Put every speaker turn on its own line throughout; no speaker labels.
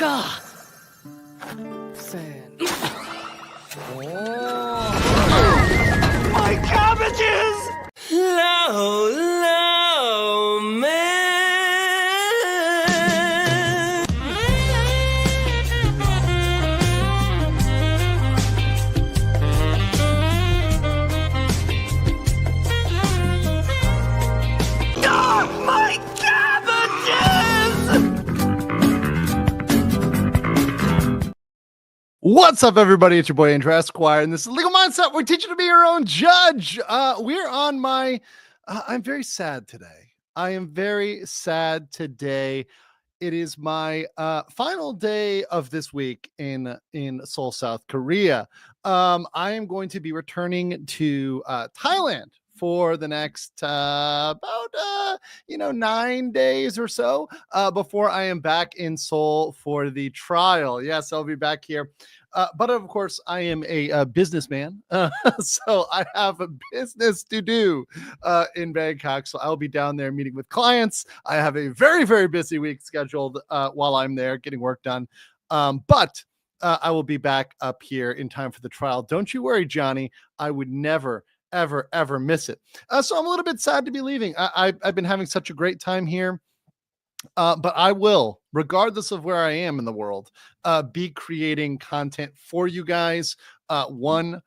My cabbages!
Low, low, man.
Ah, my cabbages!
What's up, everybody? It's your boy Andrew Esquire, and this is Legal Mindset. We're teaching to be your own judge. We're on my. I'm very sad today. I am very sad today. It is my final day of this week in Seoul, South Korea. I am going to be returning to Thailand for the next about 9 days or so before I am back in Seoul for the trial. Yes, I'll be back here. But of course, I am a businessman, so I have a business to do in Bangkok. So I'll be down there meeting with clients. I have a very, very busy week scheduled while I'm there getting work done. But I will be back up here in time for the trial. Don't you worry, Johnny. I would never, ever miss it. So I'm a little bit sad to be leaving. I've been having such a great time here. But I will, regardless of where I am in the world, be creating content for you guys 100%.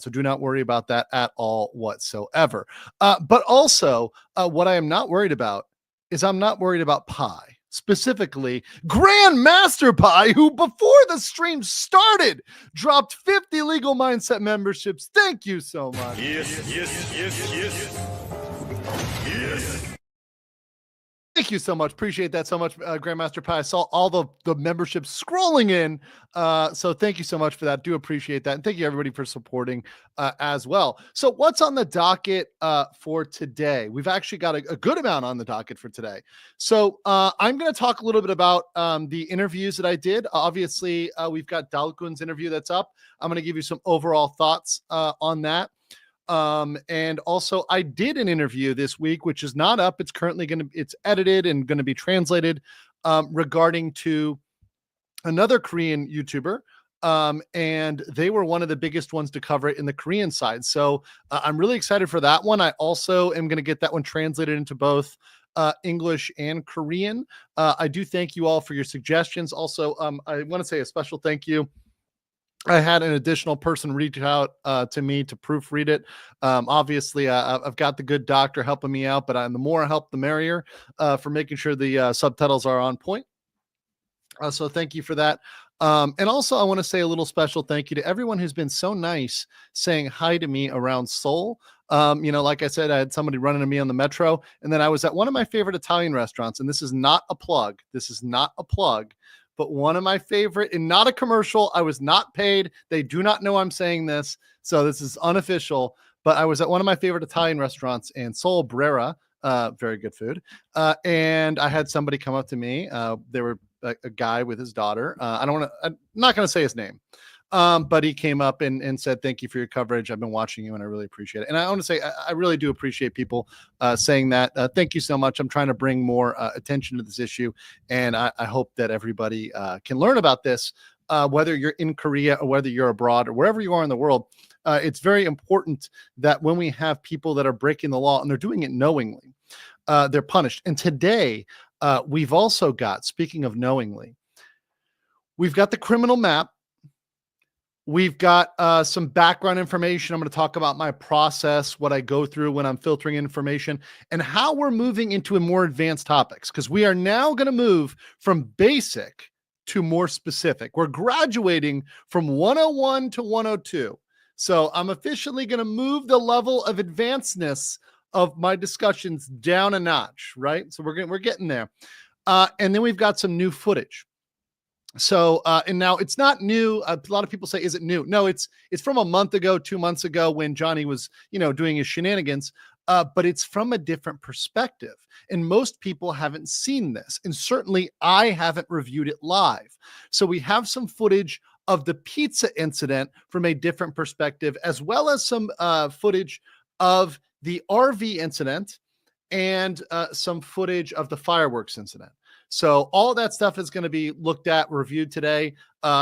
So do not worry about that at all whatsoever. But also, what I am not worried about is I'm not worried about Pi. Specifically, Grandmaster Pi, who before the stream started, dropped 50 Legal Mindset memberships. Thank you so much.
Yes.
Thank you so much. Appreciate that so much, Grandmaster Pi. I saw all the memberships scrolling in. So thank you so much for that. Do appreciate that. And thank you, everybody, for supporting as well. So what's on the docket for today? We've actually got a good amount on the docket for today. So I'm going to talk a little bit about the interviews that I did. Obviously, we've got Dalkun's interview that's up. I'm going to give you some overall thoughts on that. And also I did an interview this week, which is not up. It's currently it's edited and going to be translated, regarding to another Korean YouTuber. And they were one of the biggest ones to cover it in the Korean side. So I'm really excited for that one. I also am going to get that one translated into both English and Korean. I do thank you all for your suggestions. Also, I want to say a special thank you. I had an additional person reach out to me to proofread it. Obviously, I've got the good doctor helping me out, but the more help, the merrier for making sure the subtitles are on point. So thank you for that. And also, I want to say a little special thank you to everyone who's been so nice saying hi to me around Seoul. Like I said, I had somebody running to me on the metro, and then I was at one of my favorite Italian restaurants, and this is not a plug. But one of my favorite, and not a commercial. I was not paid. They do not know I'm saying this, so this is unofficial. But I was at one of my favorite Italian restaurants in Seoul, Brera. Very good food. And I had somebody come up to me. They were a guy with his daughter. I'm not going to say his name. But he came up and said, thank you for your coverage. I've been watching you and I really appreciate it. And I want to say, I really do appreciate people saying that. Thank you so much. I'm trying to bring more attention to this issue. And I hope that everybody can learn about this, whether you're in Korea or whether you're abroad or wherever you are in the world. It's very important that when we have people that are breaking the law and they're doing it knowingly, they're punished. And today we've also got, speaking of knowingly, we've got the criminal map. We've got some background information. I'm going to talk about my process, what I go through when I'm filtering information, and how we're moving into a more advanced topics, because we are now going to move from basic to more specific. We're graduating from 101 to 102. So I'm officially going to move the level of advancedness of my discussions down a notch, right? So we're getting there. And then we've got some new footage. So, and now it's not new. A lot of people say, is it new? No, it's from a month ago, 2 months ago when Johnny was, doing his shenanigans. But it's from a different perspective. And most people haven't seen this. And certainly I haven't reviewed it live. So we have some footage of the pizza incident from a different perspective, as well as some footage of the RV incident and some footage of the fireworks incident. So all that stuff is going to be looked at, reviewed today.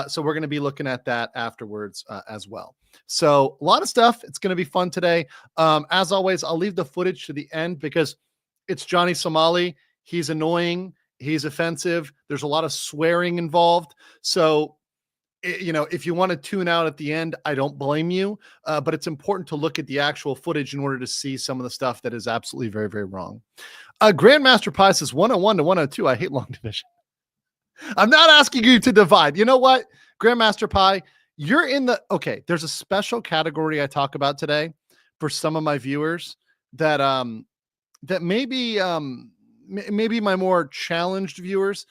So we're going to be looking at that afterwards as well. So a lot of stuff. It's going to be fun today. As always, I'll leave the footage to the end because it's Johnny Somali. He's annoying. He's offensive. There's a lot of swearing involved. So, if you want to tune out at the end, I don't blame you. But it's important to look at the actual footage in order to see some of the stuff that is absolutely very, very wrong. Grandmaster Pie says 101 to 102. I hate long division. I'm not asking you to divide. You know what, Grandmaster Pie? You're in the okay. There's a special category I talk about today for some of my viewers that maybe my more challenged viewers.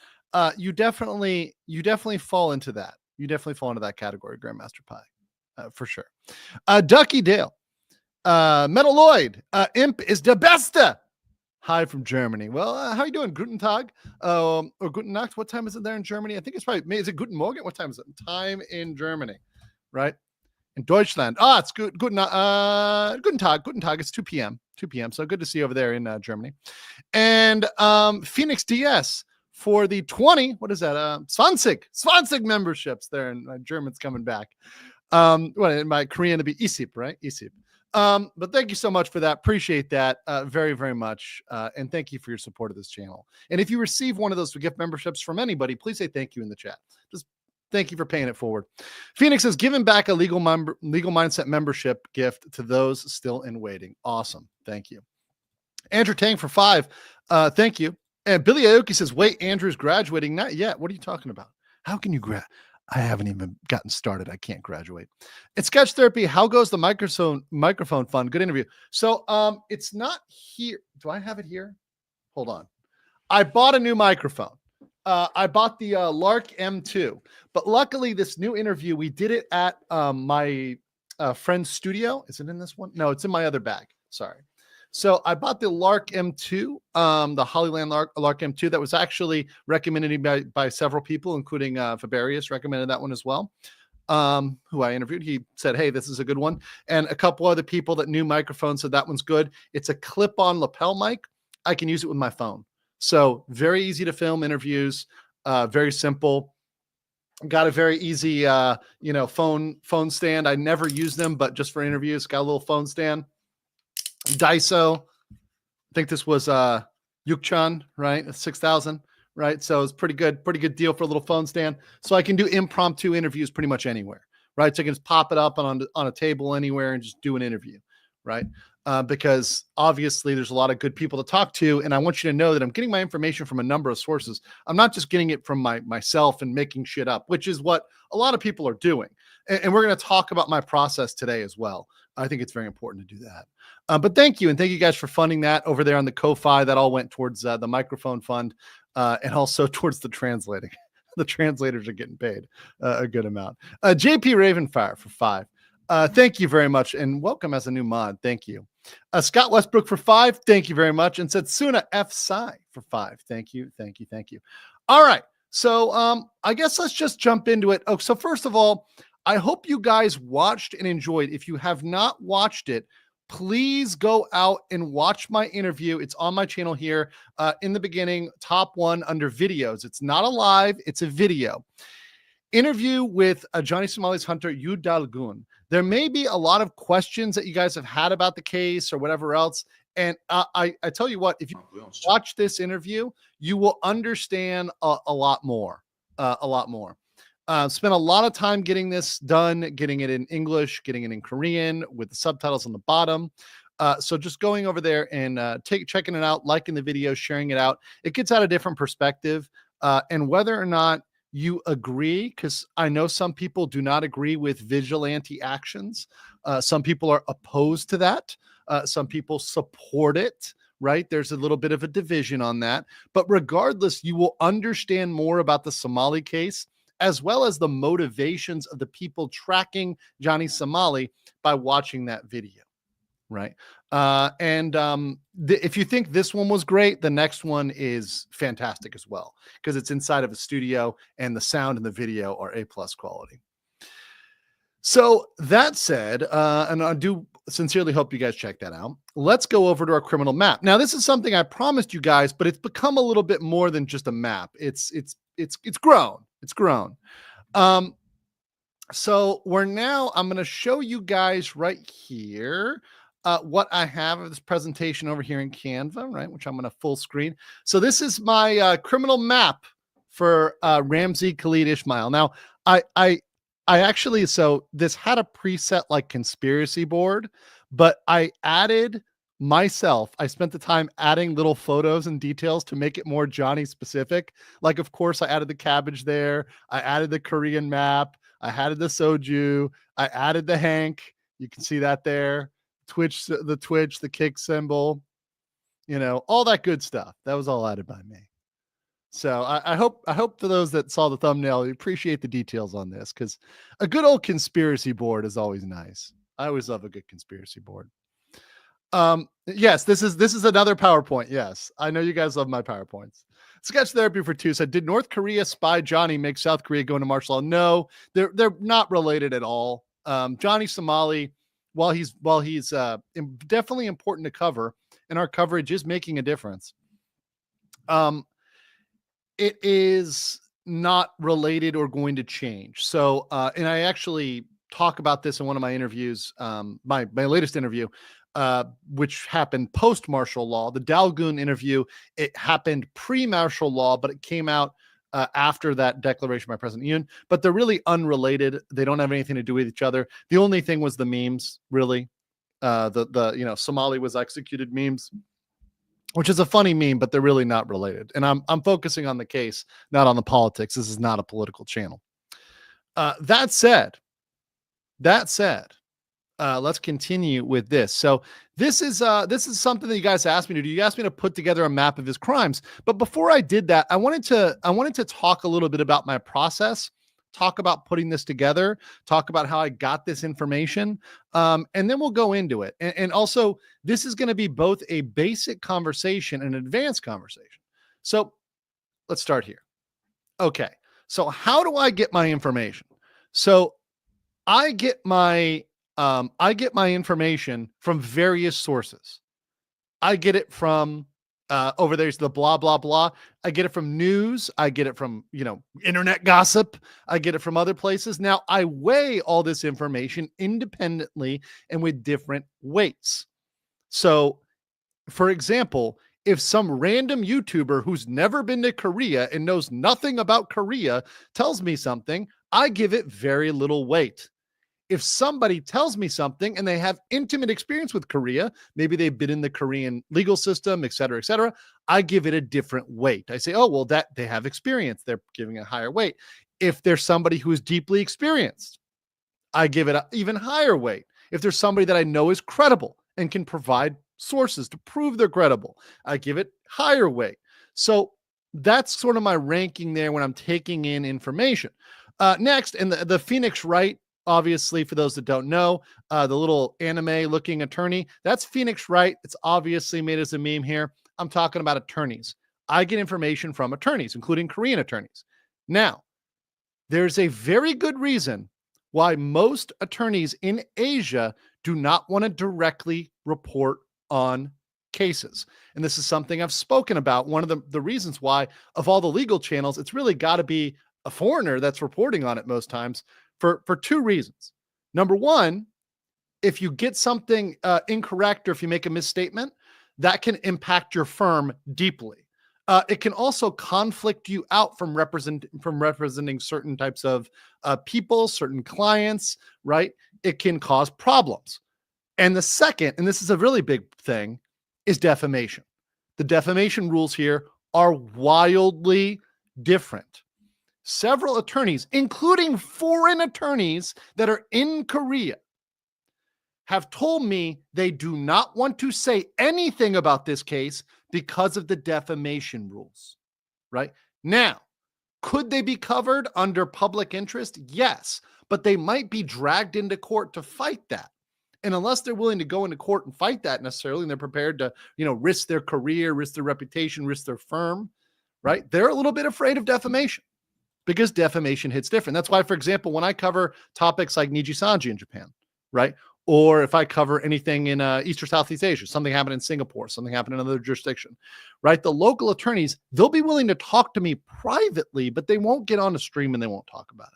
You definitely fall into that. You definitely fall into that category, Grandmaster Pie, for sure. Ducky Dale, Metalloid, Imp is the best. Hi from Germany. Well, how are you doing? Guten Tag or Guten Nacht. What time is it there in Germany? I think it's probably, is it Guten Morgen? What time is it? Time in Germany, right? In Deutschland. It's good. Guten Tag. Guten Tag. It's 2 p.m. 2 p.m. So good to see you over there in Germany. And Phoenix DS for the 20, what is that? 20 memberships there. And my German's coming back. In my Korean to be ISIP, right? ISIP. But thank you so much for that. Appreciate that very, very much. And thank you for your support of this channel. And if you receive one of those gift memberships from anybody, please say thank you in the chat. Just thank you for paying it forward. Phoenix has given back a legal mindset membership gift to those still in waiting. Awesome. Thank you. Andrew Tang for 5. Thank you. And Billy Aoki says, wait, Andrew's graduating. Not yet. What are you talking about? How can you I haven't even gotten started. I can't graduate. It's Sketch Therapy. How goes the microphone fund? Good interview. So it's not here. Do I have it here? Hold on. I bought a new microphone. I bought the Lark M2, but luckily this new interview, we did it at my friend's studio. Is it in this one? No, it's in my other bag. Sorry. So I bought the Lark M2, the Hollyland Lark M2 that was actually recommended by several people, including Fabarius recommended that one as well, who I interviewed. He said, hey, this is a good one. And a couple other people that knew microphones said that one's good. It's a clip-on lapel mic. I can use it with my phone. So very easy to film interviews, very simple. Got a very easy, phone stand. I never use them, but just for interviews, got a little phone stand. Daiso, I think this was Yukchan, right? 6,000, right? So it's pretty good deal for a little phone stand. So I can do impromptu interviews pretty much anywhere, right? So I can just pop it up on a table anywhere and just do an interview, right? Because obviously there's a lot of good people to talk to, and I want you to know that I'm getting my information from a number of sources. I'm not just getting it from myself and making shit up, which is what a lot of people are doing. And we're going to talk about my process today as well. I think it's very important to do that. But thank you. And thank you guys for funding that over there on the Ko-Fi. That all went towards the microphone fund and also towards the translating. The translators are getting paid a good amount. JP Ravenfire for 5. Thank you very much. And welcome as a new mod. Thank you. Scott Westbrook for 5. Thank you very much. And Setsuna F. Sai for 5. Thank you. Thank you. Thank you. All right. So I guess let's just jump into it. Oh, so first of all, I hope you guys watched and enjoyed. If you have not watched it, please go out and watch my interview. It's on my channel here in the beginning, top 1 under videos. It's not a live, it's a video. Interview with Johnny Somali's hunter, Yudalgun. There may be a lot of questions that you guys have had about the case or whatever else. And I tell you what, if you watch this interview, you will understand a lot more. Spent a lot of time getting this done, getting it in English, getting it in Korean with the subtitles on the bottom. So just going over there and checking it out, liking the video, sharing it out. It gets out a different perspective. And whether or not you agree, because I know some people do not agree with vigilante actions. Some people are opposed to that. Some people support it. Right? There's a little bit of a division on that. But regardless, you will understand more about the Somali case, as well as the motivations of the people tracking Johnny Somali by watching that video, right? If you think this one was great, the next one is fantastic as well, because it's inside of a studio and the sound and the video are A+ quality. So that said, and I do sincerely hope you guys check that out. Let's go over to our criminal map. Now, this is something I promised you guys, but it's become a little bit more than just a map. It's grown. It's grown. So I'm going to show you guys right here what I have of this presentation over here in Canva, right? Which I'm going to full screen. So this is my criminal map for Ramsey, Khalid, Ismael. Now, I actually, so this had a preset like conspiracy board, but I added myself. I spent the time adding little photos and details to make it more Johnny specific. Like, of course, I added the cabbage there. I added the Korean map. I added the soju. I added the Hank. You can see that there. The kick symbol, all that good stuff. That was all added by me. So I hope for those that saw the thumbnail, you appreciate the details on this, because a good old conspiracy board is always nice. I always love a good conspiracy board. Yes, this is another PowerPoint. Yes, I know you guys love my PowerPoints. Sketch Therapy for Two said, did North Korea spy Johnny make South Korea go into martial law? No, they're not related at all. Johnny Somali, while he's definitely important to cover, and our coverage is making a difference, it is not related or going to change. So, and I actually talk about this in one of my interviews, my latest interview, which happened post-martial law. The Dalgoon interview, it happened pre-martial law, but it came out after that declaration by President Yoon. But they're really unrelated. They don't have anything to do with each other. The only thing was the memes, really. The Somali was executed memes, which is a funny meme, but they're really not related. And I'm focusing on the case, not on the politics. This is not a political channel. That said, let's continue with this. So this is something that you guys asked me to do. You asked me to put together a map of his crimes. But before I did that, I wanted to talk a little bit about my process, talk about putting this together, talk about how I got this information, and then we'll go into it. And also, this is going to be both a basic conversation and an advanced conversation. So let's start here. Okay, so how do I get my information? So I get my information from various sources. I get it from over there's the blah, blah, blah. I get it from news. I get it from, internet gossip. I get it from other places. Now I weigh all this information independently and with different weights. So for example, if some random YouTuber who's never been to Korea and knows nothing about Korea tells me something, I give it very little weight. If somebody tells me something and they have intimate experience with Korea, maybe they've been in the Korean legal system, et cetera, I give it a different weight. I say, oh, well, that they have experience. They're giving a higher weight. If there's somebody who is deeply experienced, I give it an even higher weight. If there's somebody that I know is credible and can provide sources to prove they're credible, I give it higher weight. So that's sort of my ranking there when I'm taking in information. Next, and the Phoenix Wright, obviously, for those that don't know, the little anime looking attorney, that's Phoenix Wright. It's obviously made as a meme here. I'm talking about attorneys. I get information from attorneys, including Korean attorneys. Now, there's a very good reason why most attorneys in Asia do not want to directly report on cases. And this is something I've spoken about. One of the reasons why, of all the legal channels, it's really got to be a foreigner that's reporting on it most times. For two reasons. Number one, if you get something incorrect or if you make a misstatement, that can impact your firm deeply. It can also conflict you out from representing certain types of people, certain clients, right? It can cause problems. And the second, and this is a really big thing, is defamation. The defamation rules here are wildly different. Several attorneys, including foreign attorneys that are in Korea, have told me they do not want to say anything about this case because of the defamation rules, right? Now, could they be covered under public interest? Yes, but they might be dragged into court to fight that. And unless they're willing to go into court and fight that necessarily, and they're prepared to, risk their career, risk their reputation, risk their firm, right? They're a little bit afraid of defamation, because defamation hits different. That's why, for example, when I cover topics like Niji Sanji in Japan, right? Or if I cover anything in East or Southeast Asia, something happened in Singapore, something happened in another jurisdiction, right? The local attorneys, they'll be willing to talk to me privately, but they won't get on the stream and they won't talk about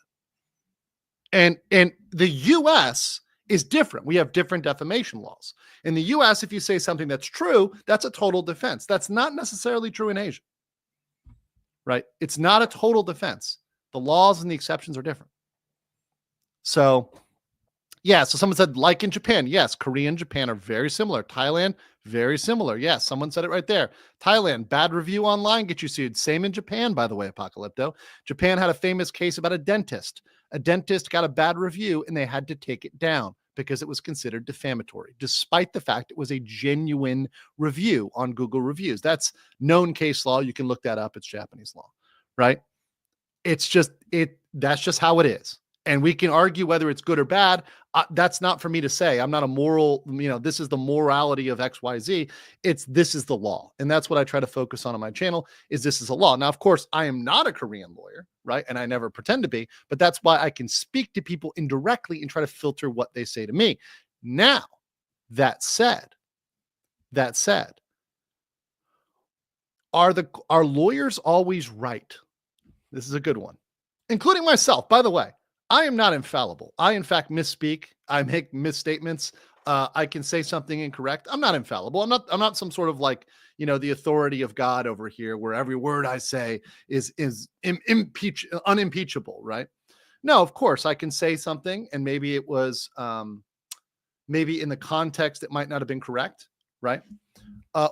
it. And the US is different. We have different defamation laws. In the US, if you say something that's true, that's a total defense. That's not necessarily true in Asia, right? It's not a total defense. The laws and the exceptions are different. So, yeah, so someone said, like in Japan. Yes, Korea and Japan are very similar. Thailand, very similar. Yes, someone said it right there. Thailand, bad review online, get you sued. Same in Japan, by the way, Apocalypto. Japan had a famous case about a dentist. A dentist got a bad review and they had to take it down because it was considered defamatory, despite the fact it was a genuine review on Google Reviews. That's known case law. You can look that up. It's Japanese law, right? It's just, that's just how it is. And we can argue whether it's good or bad. That's not for me to say. I'm not a moral, this is the morality of XYZ. This is the law. And that's what I try to focus on my channel is this is a law. Now, of course, I am not a Korean lawyer, right? And I never pretend to be, but that's why I can speak to people indirectly and try to filter what they say to me. Now, that said, are lawyers always right? This is a good one, including myself, by the way. I am not infallible. I, in fact, misspeak. I make misstatements. I can say something incorrect. I'm not infallible. I'm not some sort of like, the authority of God over here where every word I say is unimpeachable, right? No, of course I can say something and maybe it was, maybe in the context, it might not have been correct, right?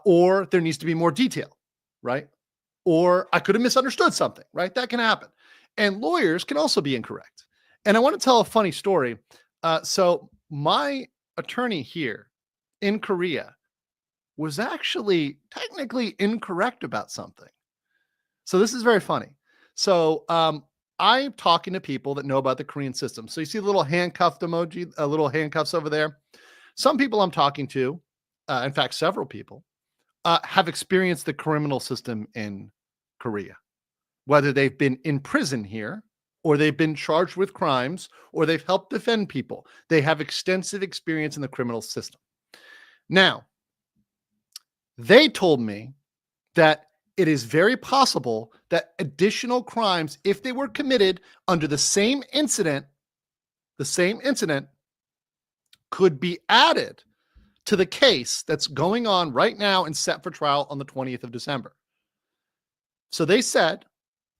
Or there needs to be more detail, right? Or I could have misunderstood something, right? That can happen. And lawyers can also be incorrect. And I want to tell a funny story. So my attorney here in Korea was actually technically incorrect about something. So this is very funny. So I'm talking to people that know about the Korean system. So you see the little handcuffed emoji, little handcuffs over there. Some people I'm talking to, in fact, several people, have experienced the criminal system in Korea, whether they've been in prison here, or they've been charged with crimes, or they've helped defend people. They have extensive experience in the criminal system. Now, they told me that it is very possible that additional crimes, if they were committed under the same incident, could be added to the case that's going on right now and set for trial on the 20th of December. So they said,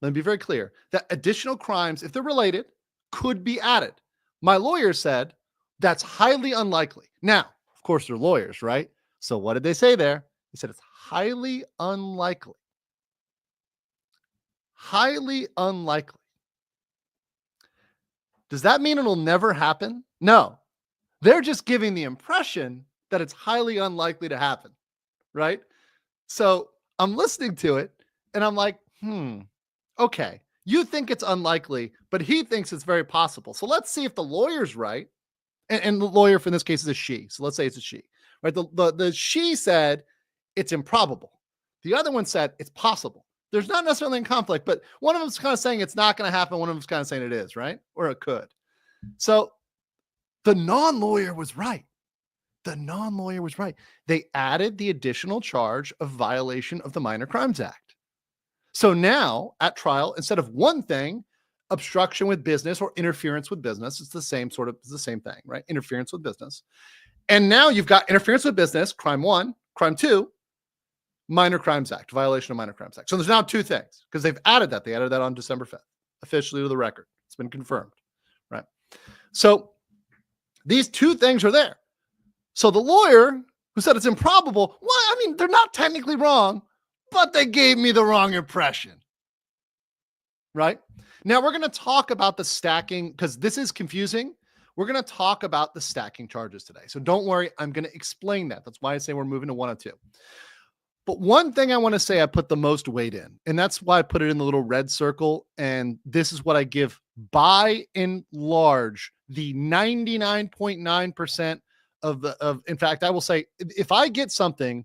let me be very clear, that additional crimes, if they're related, could be added. My lawyer said that's highly unlikely. Now, of course, they're lawyers, right? So what did they say there? He said it's highly unlikely. Highly unlikely. Does that mean it'll never happen? No. They're just giving the impression that it's highly unlikely to happen, right? So I'm listening to it and I'm like, okay, you think it's unlikely, but he thinks it's very possible. So let's see if the lawyer's right. And the lawyer for this case is a she. So let's say it's a she, right? The she said it's improbable. The other one said it's possible. There's not necessarily in conflict, but one of them's kind of saying it's not going to happen. One of them's kind of saying it is, right? Or it could. So the non-lawyer was right. The non-lawyer was right. They added the additional charge of violation of the Minor Crimes Act. So now at trial, instead of one thing, obstruction with business or interference with business, it's the same thing, right? Interference with business. And now you've got interference with business, crime 1, crime 2, Minor Crimes Act, violation of Minor Crimes Act. So there's now 2 things because they've added that. They added that on December 5th, officially to the record. It's been confirmed, right? So these 2 things are there. So the lawyer who said it's improbable, well, I mean, they're not technically wrong, but they gave me the wrong impression, right? Now we're going to talk about the stacking because this is confusing. We're going to talk about the stacking charges today. So don't worry. I'm going to explain that. That's why I say we're moving to 102. But one thing I want to say I put the most weight in, and that's why I put it in the little red circle. And this is what I give by and large, the 99.9% of, in fact, I will say, if I get something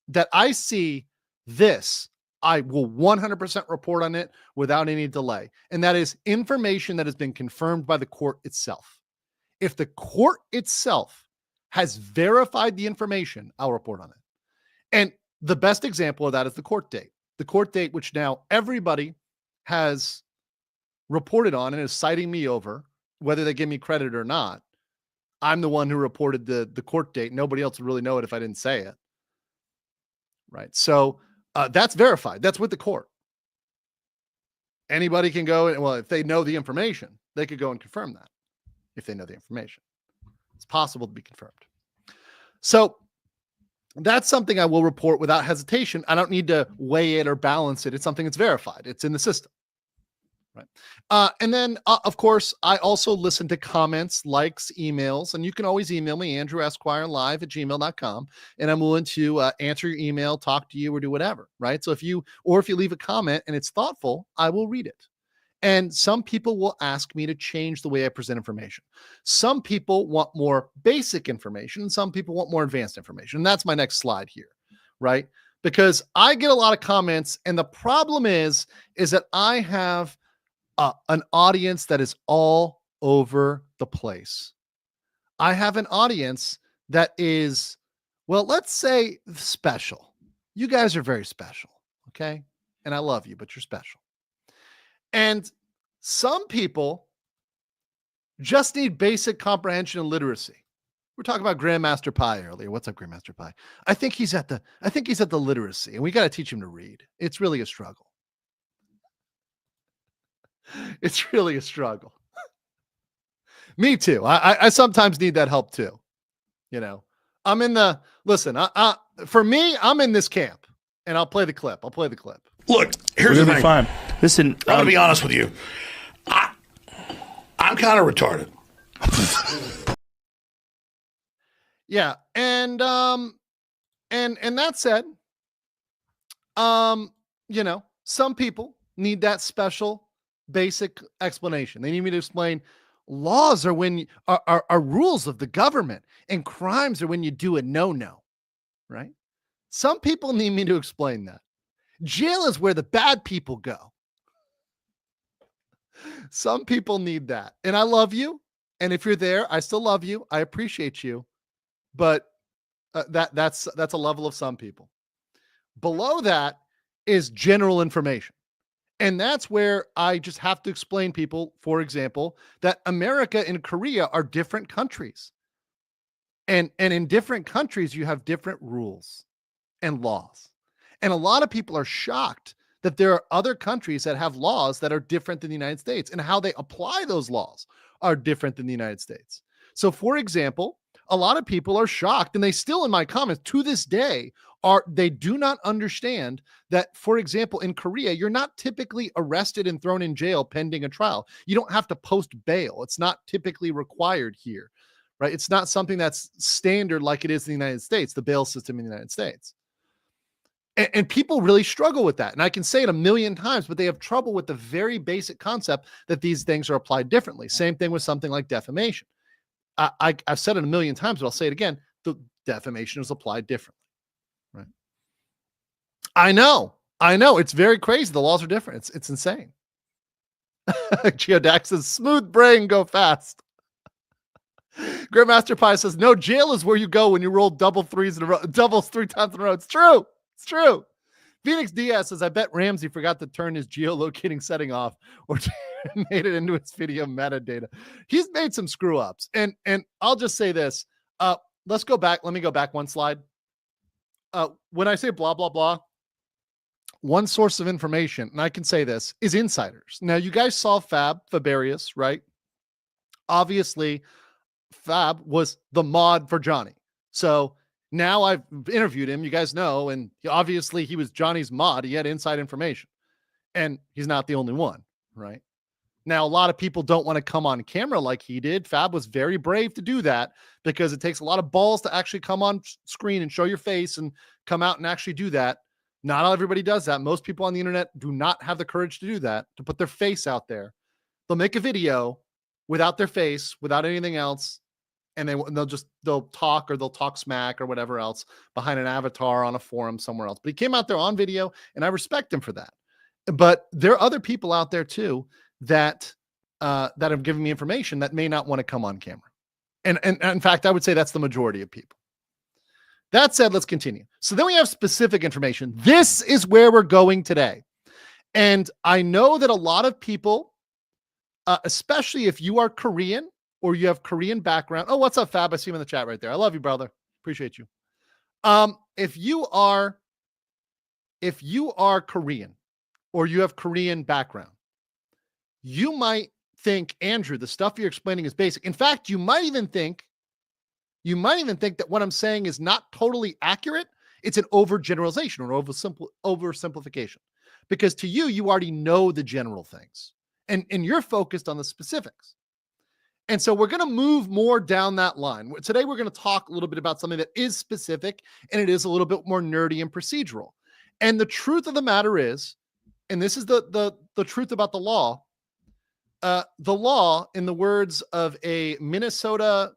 that I see this, I will 100% report on it without any delay. And that is information that has been confirmed by the court itself. If the court itself has verified the information, I'll report on it. And the best example of that is the court date. The court date, which now everybody has reported on and is citing me over, whether they give me credit or not. I'm the one who reported the court date. Nobody else would really know it if I didn't say it. Right. So that's verified. That's with the court. Anybody can go and, well, if they know the information, they could go and confirm that. If they know the information, it's possible to be confirmed. So that's something I will report without hesitation. I don't need to weigh it or balance it. It's something that's verified. It's in the system. Right. And then, of course, I also listen to comments, likes, emails, and you can always email me, andrewesquirelive@gmail.com, and I'm willing to answer your email, talk to you, or do whatever, right? So if you leave a comment and it's thoughtful, I will read it. And some people will ask me to change the way I present information. Some people want more basic information, and some people want more advanced information. And that's my next slide here, right? Because I get a lot of comments, and the problem is that I have an audience that is all over the place. I have an audience that is, well, let's say special. You guys are very special, okay? And I love you, but you're special. And some people just need basic comprehension and literacy. We're talking about Grandmaster Pi earlier. What's up, Grandmaster Pi? I think he's at the literacy, and we got to teach him to read. It's really a struggle. It's really a struggle. Me too. I sometimes need that help too. You know, I'm in the, listen, for me, I'm in this camp, and I'll play the clip.
Look, here's the thing.
Fine. Listen,
I'm gonna be honest with you. I'm kind of retarded.
Yeah, and that said, you know, some people need that special basic explanation. They need me to explain laws are when are rules of the government, and crimes are when you do a no, right? Some people need me to explain that. Jail is where the bad people go. Some people need that. And I love you. And if you're there, I still love you. I appreciate you. But that's a level of some people. Below that is general information. And that's where I just have to explain people, for example, that America and Korea are different countries. And in different countries, you have different rules and laws. And a lot of people are shocked that there are other countries that have laws that are different than the United States, and how they apply those laws are different than the United States. So, for example, a lot of people are shocked, and they still, in my comments to this day, they do not understand that, for example, in Korea, you're not typically arrested and thrown in jail pending a trial. You don't have to post bail. It's not typically required here, right? It's not something that's standard like it is in the United States, the bail system in the United States. And people really struggle with that. And I can say it a million times, but they have trouble with the very basic concept that these things are applied differently. Same thing with something like defamation. I've said it a million times, but I'll say it again. The defamation is applied differently, right? I know. It's very crazy. The laws are different. It's insane. Geodax says, smooth brain, go fast. Grandmaster Pi says, no, jail is where you go when you roll doubles 3 times in a row. It's true. It's true. Phoenix Diaz says, I bet Ramsey forgot to turn his geolocating setting off or made it into his video metadata. He's made some screw ups. And I'll just say this. Let's go back. Let me go back one slide. When I say blah, blah, blah, one source of information, and I can say this, is insiders. Now, you guys saw Fabarius, right? Obviously, Fab was the mod for Johnny. So now I've interviewed him, you guys know, and obviously he was Johnny's mod. He had inside information, and he's not the only one, right? Now, a lot of people don't want to come on camera like he did. Fab was very brave to do that because it takes a lot of balls to actually come on screen and show your face and come out and actually do that. Not everybody does that. Most people on the internet do not have the courage to do that, to put their face out there. They'll make a video without their face, without anything else, and they'll talk, or they'll talk smack or whatever else behind an avatar on a forum somewhere else. But he came out there on video, and I respect him for that. But there are other people out there too that have given me information that may not want to come on camera. And in fact, I would say that's the majority of people. That said, let's continue. So then we have specific information. This is where we're going today. And I know that a lot of people, especially if you are Korean or you have Korean background. Oh, what's up, Fab? I see him in the chat right there. I love you, brother. Appreciate you. If you are Korean or you have Korean background, you might think, Andrew, the stuff you're explaining is basic. In fact, you might even think that what I'm saying is not totally accurate. It's an overgeneralization or oversimplification, because to you, you already know the general things and you're focused on the specifics. And so we're going to move more down that line. Today, we're going to talk a little bit about something that is specific and it is a little bit more nerdy and procedural. And the truth of the matter is, and this is the truth about the law, in the words of a Minnesota,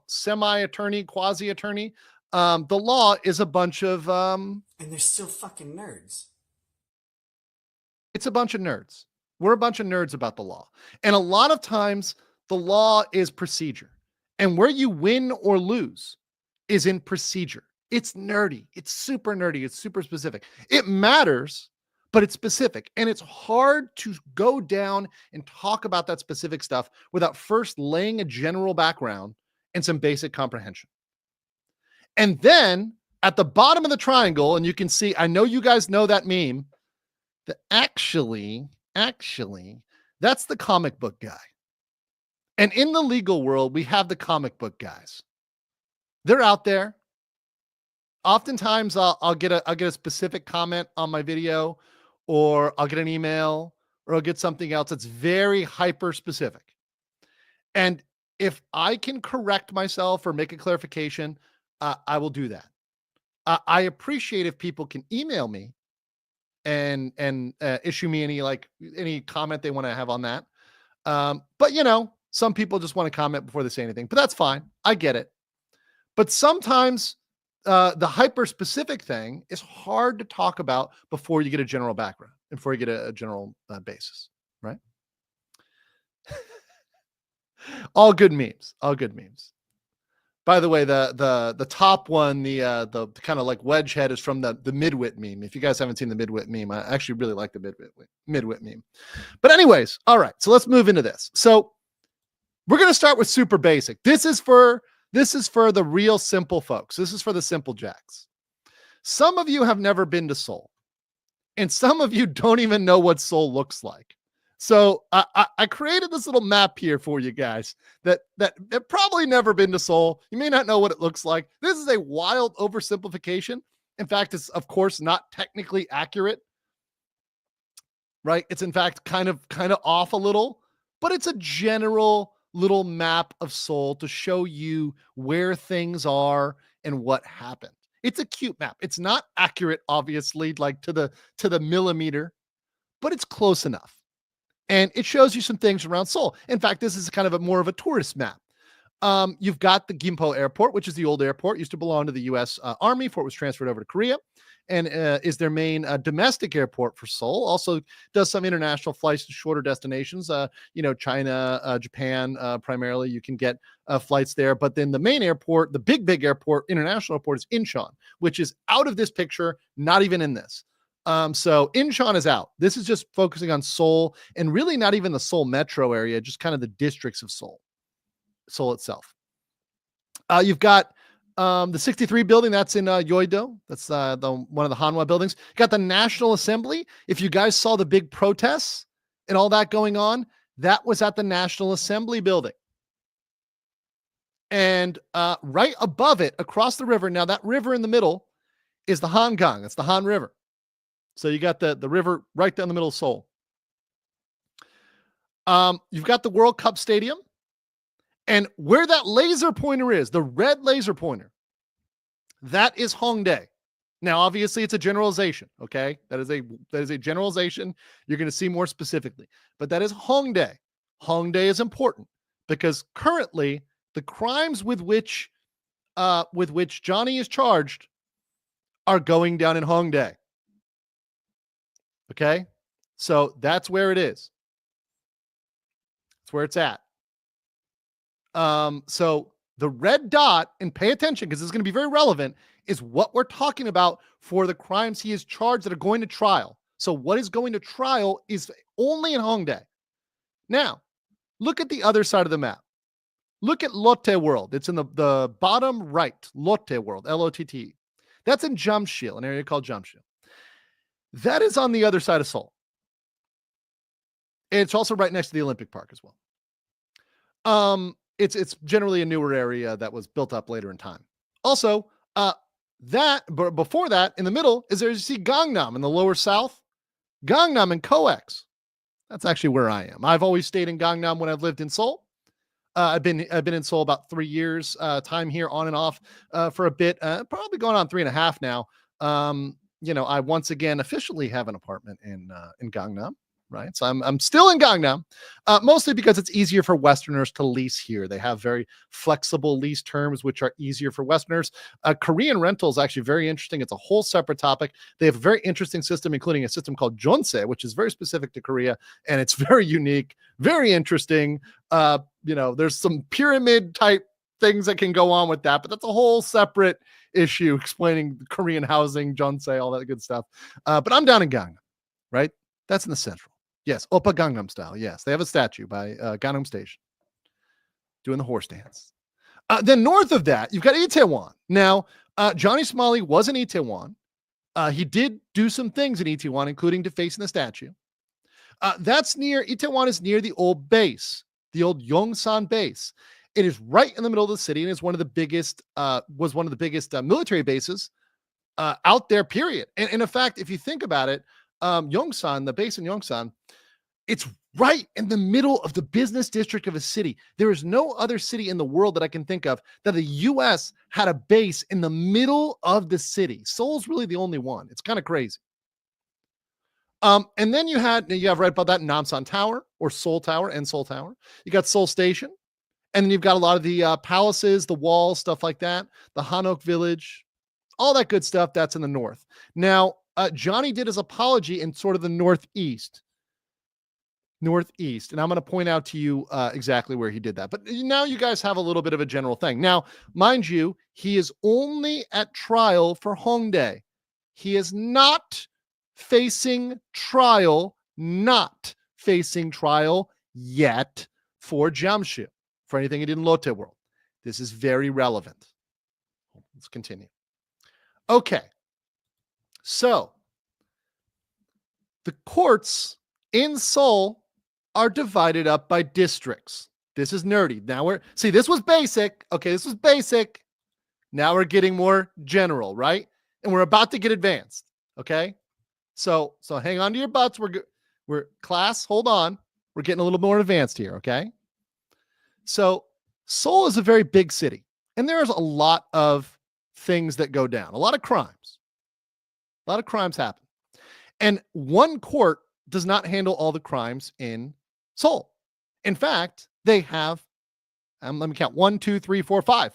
semi-attorney, quasi-attorney, the law is a bunch of...
and they're still fucking nerds.
It's a bunch of nerds. We're a bunch of nerds about the law. And a lot of times the law is procedure. And where you win or lose is in procedure. It's nerdy. It's super nerdy. It's super specific. It matters, but it's specific. And it's hard to go down and talk about that specific stuff without first laying a general background and some basic comprehension. And then at the bottom of the triangle, and you can see, I know you guys know that meme, that actually, that's the comic book guy. And in the legal world, we have the comic book guys. They're out there. Oftentimes I'll get a specific comment on my video, or I'll get an email, or I'll get something else that's very hyper specific. And if I can correct myself or make a clarification, I will do that. I appreciate if people can email me and issue me any comment they want to have on that. But some people just want to comment before they say anything, but that's fine. I get it. But sometimes the hyper specific thing is hard to talk about before you get a general background and before you get a general basis, right? All good memes. By the way, the top one, the kind of like wedge head, is from the midwit meme. If you guys haven't seen the midwit meme, I actually really like the midwit meme. But anyways, all right, so let's move into this. So we're going to start with super basic. This is for the real simple folks. This is for the simple jacks. Some of you have never been to Seoul, and some of you don't even know what Seoul looks like. So I created this little map here for you guys that probably never been to Seoul. You may not know what it looks like. This is a wild oversimplification. In fact, it's of course not technically accurate, right? It's in fact kind of off a little, but it's a general little map of Seoul to show you where things are and what happened. It's a cute map. It's not accurate, obviously, like to the millimeter, but it's close enough. And it shows you some things around Seoul. In fact, this is kind of more of a tourist map. You've got the Gimpo Airport, which is the old airport, used to belong to the U.S. Army before it was transferred over to Korea, and is their main domestic airport for Seoul. Also does some international flights to shorter destinations, China, Japan, primarily. You can get flights there. But then the main airport, the big airport, international airport, is Incheon, which is out of this picture, not even in this. So Incheon is out. This is just focusing on Seoul, and really not even the Seoul metro area, just kind of the districts of Seoul itself. You've got the 63 building, that's in Yeouido. That's one of the Hanwha buildings. You got the National Assembly. If you guys saw the big protests and all that going on, that was at the National Assembly building. And right above it, across the river, now that river in the middle is the Hangang. It's the Han River. So you got the river right down the middle of Seoul. You've got the World Cup Stadium. And where that laser pointer is, the red laser pointer, that is Hongdae. Now, obviously, it's a generalization, okay? That is a generalization. You're going to see more specifically. But that is Hongdae. Hongdae is important because currently the crimes with which Johnny is charged are going down in Hongdae. Okay? So that's where it is. That's where it's at. So the red dot, and pay attention because this is going to be very relevant, is what we're talking about for the crimes he is charged that are going to trial. So what is going to trial is only in Hongdae. Now, look at the other side of the map. Look at Lotte World. It's in the bottom right. Lotte World, L-O-T-T. That's in Jamshil, an area called Jamshil. That is on the other side of Seoul. It's also right next to the Olympic Park as well. It's generally a newer area that was built up later in time. Also, before that, in the middle is there you see Gangnam in the lower south. Gangnam and Coex. That's actually where I am. I've always stayed in Gangnam when I've lived in Seoul. I've been in Seoul about 3 years. Time here on and off for a bit. Probably going on 3.5 now. I once again officially have an apartment in Gangnam. Right. So I'm still in Gangnam, mostly because it's easier for Westerners to lease here. They have very flexible lease terms, which are easier for Westerners. Korean rental is actually very interesting. It's a whole separate topic. They have a very interesting system, including a system called Jeonse, which is very specific to Korea. And it's very unique, very interesting. There's some pyramid type things that can go on with that, but that's a whole separate issue explaining Korean housing, Jeonse, all that good stuff. But I'm down in Gangnam, right? That's in the central. Yes, Oppa Gangnam style. Yes, they have a statue by Gangnam Station doing the horse dance. Then north of that, you've got Itaewon. Now, Johnny Somali was in Itaewon. He did do some things in Itaewon, including defacing the statue. Itaewon is near the old base, the old Yongsan base. It is right in the middle of the city and is one of the biggest military bases out there, period. And in fact, if you think about it, Yongsan, the base in Yongsan, it's right in the middle of the business district of a city. There is no other city in the world that I can think of that the U.S. had a base in the middle of the city. Seoul's really the only one. It's kind of crazy. And then you have right about that Namsan Tower or Seoul Tower and Seoul Tower. You got Seoul Station, and then you've got a lot of the palaces, the walls, stuff like that, the Hanok Village, all that good stuff. That's in the north. Now, Johnny did his apology in sort of the northeast, and I'm going to point out to you exactly where he did that. But now you guys have a little bit of a general thing. Now, mind you, he is only at trial for Hongdae. He is not facing trial yet for Jamshil, for anything he did in Lotte World. This is very relevant. Let's continue. Okay. So, the courts in Seoul are divided up by districts. This is nerdy. Now this was basic. Okay, this was basic. Now we're getting more general, right? And we're about to get advanced. Okay? So hang on to your butts. We're class, hold on. We're getting a little more advanced here, okay? So, Seoul is a very big city, and there's a lot of things that go down. A lot of crimes. A lot of crimes happen. And one court does not handle all the crimes in Seoul. In fact, they have, let me count, 1, 2, 3, 4, 5.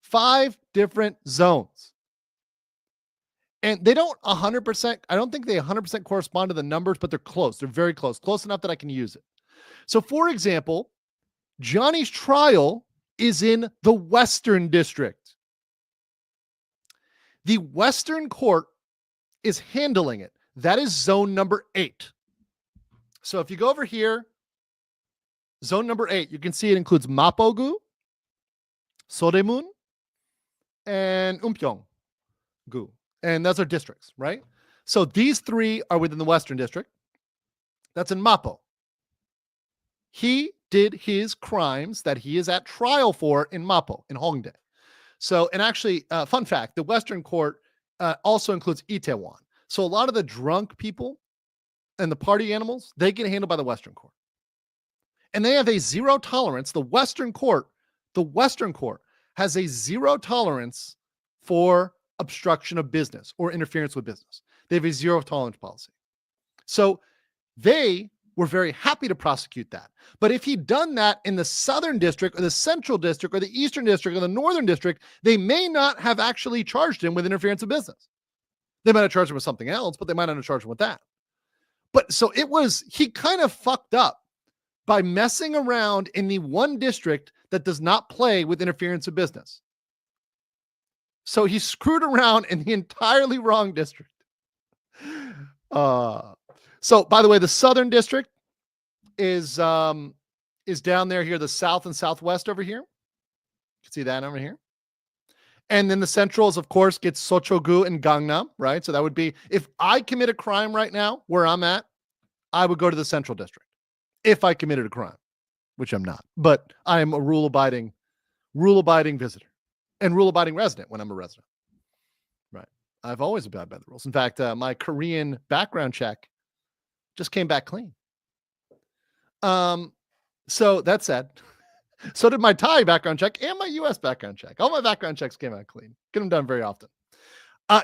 Five different zones. And they don't 100%, I don't think they 100% correspond to the numbers, but they're close. They're very close. Close enough that I can use it. So, for example, Johnny's trial is in the Western District. The Western Court is handling it. That is zone number 8. So if you go over here, zone number 8, you can see it includes Mapogu, Soremun, and Umpyeong-gu. And those are districts, right? So these 3 are within the Western District. That's in Mapo. He did his crimes that he is at trial for in Mapo, in Hongdae. So, and actually, fun fact, the Western Court also includes Itaewon. So a lot of the drunk people and the party animals, they get handled by the Western Court. And they have a zero tolerance. The Western Court has a zero tolerance for obstruction of business or interference with business. They have a zero tolerance policy. So they were very happy to prosecute that. But if he'd done that in the Southern District or the Central District or the Eastern District or the Northern District, they may not have actually charged him with interference of business. They might have charged him with something else, but they might not have charged him with that. But so he kind of fucked up by messing around in the one district that does not play with interference of business. So he screwed around in the entirely wrong district. So by the way, the Southern district is down there here, the South and Southwest over here. You can see that over here. And then the Centrals, of course, gets Sochogu and Gangnam, right? So that would be, if I commit a crime right now where I'm at, I would go to the Central district if I committed a crime, which I'm not. But I am a rule-abiding visitor and rule-abiding resident when I'm a resident. Right. I've always abided by the rules. In fact, my Korean background check just came back clean. So that said, so did my Thai background check and my US background check. All my background checks came out clean. Get them done very often.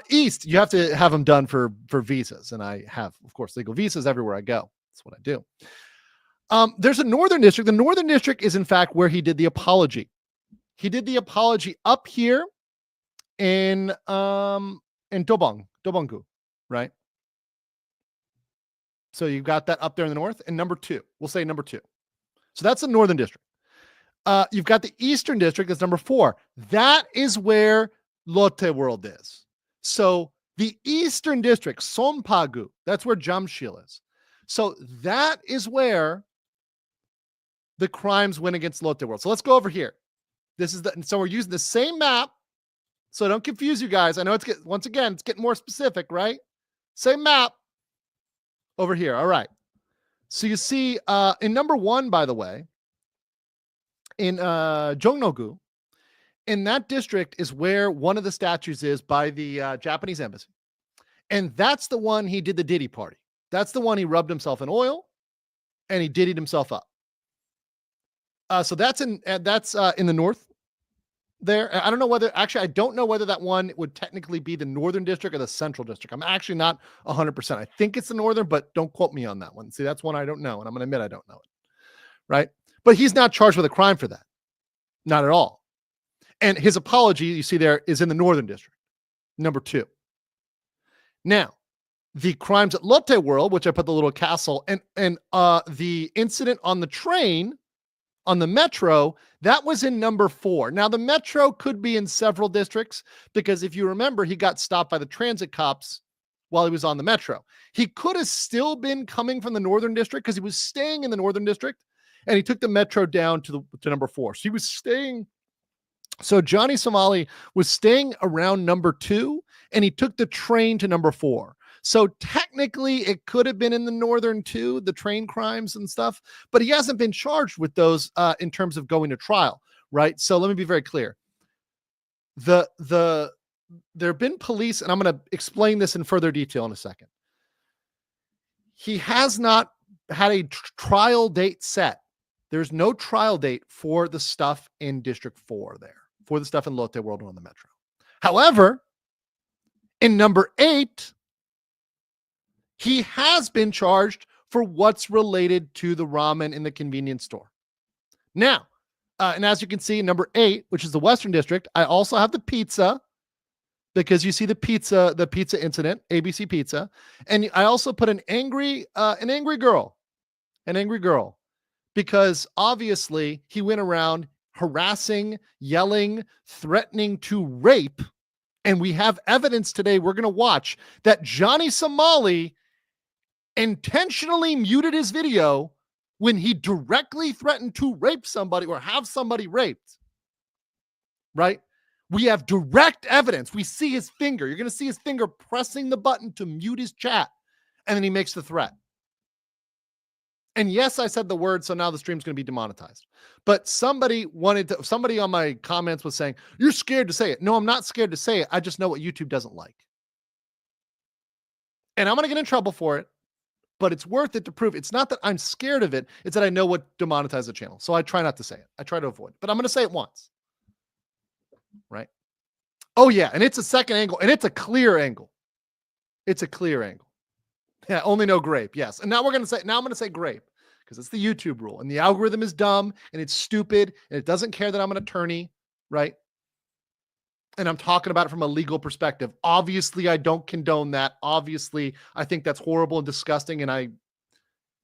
East, you have to have them done for visas. And I have, of course, legal visas everywhere I go. That's what I do. There's a Northern district. The Northern district is, in fact, where he did the apology. He did the apology up here in Dobonggu, right? So you've got that up there in the north. And number 2, we'll say number 2. So that's the Northern district. You've got the Eastern district as number 4. That is where Lotte World is. So the Eastern district, Sonpagu, that's where Jamshil is. So that is where the crimes went against Lotte World. So let's go over here. So we're using the same map. So don't confuse you guys. I know once again, it's getting more specific, right? Same map over here. All right. So you see in number 1, by the way, in Jongno-gu, in that district is where one of the statues is by the Japanese embassy. And that's the one he did the Diddy party. That's the one he rubbed himself in oil and he diddied himself up. So that's in the north there. I don't know whether, actually, I don't know whether that one would technically be the Northern district or the Central district. I'm actually not 100%. I think it's the Northern, but don't quote me on that one. See, that's one I don't know. And I'm going to admit I don't know it. Right. But he's not charged with a crime for that. Not at all. And his apology, you see there, is in the Northern district, number 2. Now, the crimes at Lotte World, which I put the little castle, and the incident on the train, on the metro, that was in number 4. Now, the metro could be in several districts because if you remember, he got stopped by the transit cops while he was on the metro. He could have still been coming from the Northern district because he was staying in the Northern district, and he took the metro down to number 4. So he was staying. So Johnny Somali was staying around number 2, and he took the train to number 4. So technically it could have been in the Northern too, the train crimes and stuff, but he hasn't been charged with those in terms of going to trial, right? So let me be very clear. There have been police, and I'm going to explain this in further detail in a second. He has not had a trial date set. There's no trial date for the stuff in District 4 there, for the stuff in Lotte World on the Metro. However, in number 8, he has been charged for what's related to the ramen in the convenience store. Now, and as you can see, number 8, which is the Western District, I also have the pizza, because you see the pizza incident, ABC Pizza, and I also put an angry girl, because obviously he went around harassing, yelling, threatening to rape, and we have evidence today we're going to watch that Johnny Somali intentionally muted his video when he directly threatened to rape somebody or have somebody raped, right? We have direct evidence. We see his finger. You're going to see his finger pressing the button to mute his chat, and then he makes the threat. And yes, I said the word, so now the stream's going to be demonetized. But somebody on my comments was saying, you're scared to say it. No, I'm not scared to say it. I just know what YouTube doesn't like. And I'm going to get in trouble for it, but it's worth it to prove. It's not that I'm scared of it. It's that I know what demonetizes the channel. So I try not to say it. I try to avoid it, but I'm going to say it once. Right? Oh yeah. And it's a second angle, and it's a clear angle. It's a clear angle. Yeah. Only no grape. Yes. And now I'm going to say grape, because it's the YouTube rule, and the algorithm is dumb and it's stupid and it doesn't care that I'm an attorney. Right? And I'm talking about it from a legal perspective. Obviously, I don't condone that. Obviously, I think that's horrible and disgusting. And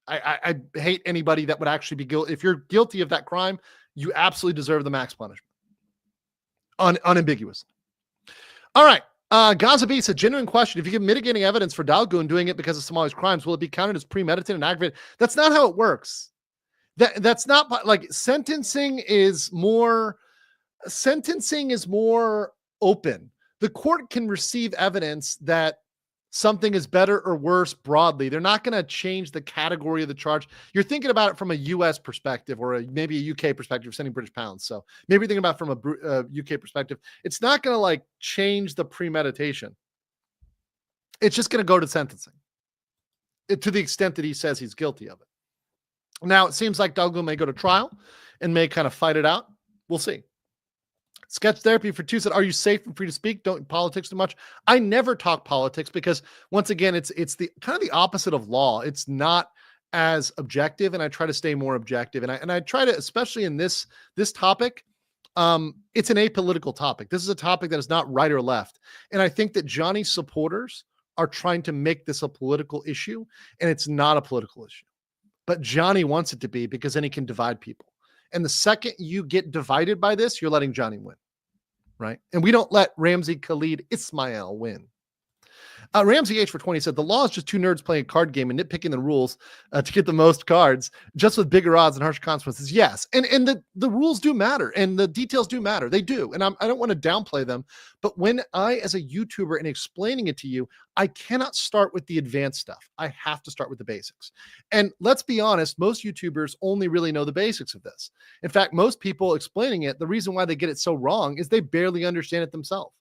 I hate anybody that would actually be guilty. If you're guilty of that crime, you absolutely deserve the max punishment. Unambiguously. All right. Gaza Beast, a genuine question. If you give mitigating evidence for Dalgoon doing it because of Somali's crimes, will it be counted as premeditated and aggravated? That's not how it works. That's not like sentencing is more open. The court can receive evidence that something is better or worse broadly. They're not going to change the category of the charge. You're thinking about it from a U.S. perspective or maybe a UK perspective, sending British pounds. So maybe you're thinking about it from a UK perspective. It's not going to like change the premeditation. It's just going to go to sentencing to the extent that he says he's guilty of it. Now, it seems like Dalgoon may go to trial and may kind of fight it out. We'll see. Sketch Therapy for Two said, are you safe and free to speak? Don't politics too much. I never talk politics because once again, it's the kind of the opposite of law. It's not as objective, and I try to stay more objective. And I try to, especially in this topic, it's an apolitical topic. This is a topic that is not right or left. And I think that Johnny's supporters are trying to make this a political issue, and it's not a political issue. But Johnny wants it to be because then he can divide people. And the second you get divided by this, you're letting Johnny win, right? And we don't let Ramsey, Khalid, Ismael win. Ramsey H for 20 said, the law is just two nerds playing a card game and nitpicking the rules to get the most cards, just with bigger odds and harsher consequences. Yes, and the rules do matter, and the details do matter. They do, and I don't want to downplay them. But when I, as a YouTuber, and explaining it to you, I cannot start with the advanced stuff. I have to start with the basics. And let's be honest, most YouTubers only really know the basics of this. In fact, most people explaining it, the reason why they get it so wrong is they barely understand it themselves.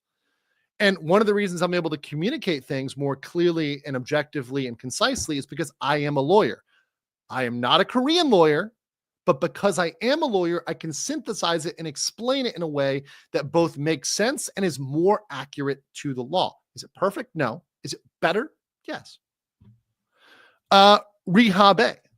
And one of the reasons I'm able to communicate things more clearly and objectively and concisely is because I am a lawyer. I am not a Korean lawyer, but because I am a lawyer, I can synthesize it and explain it in a way that both makes sense and is more accurate to the law. Is it perfect? No. Is it better? Yes.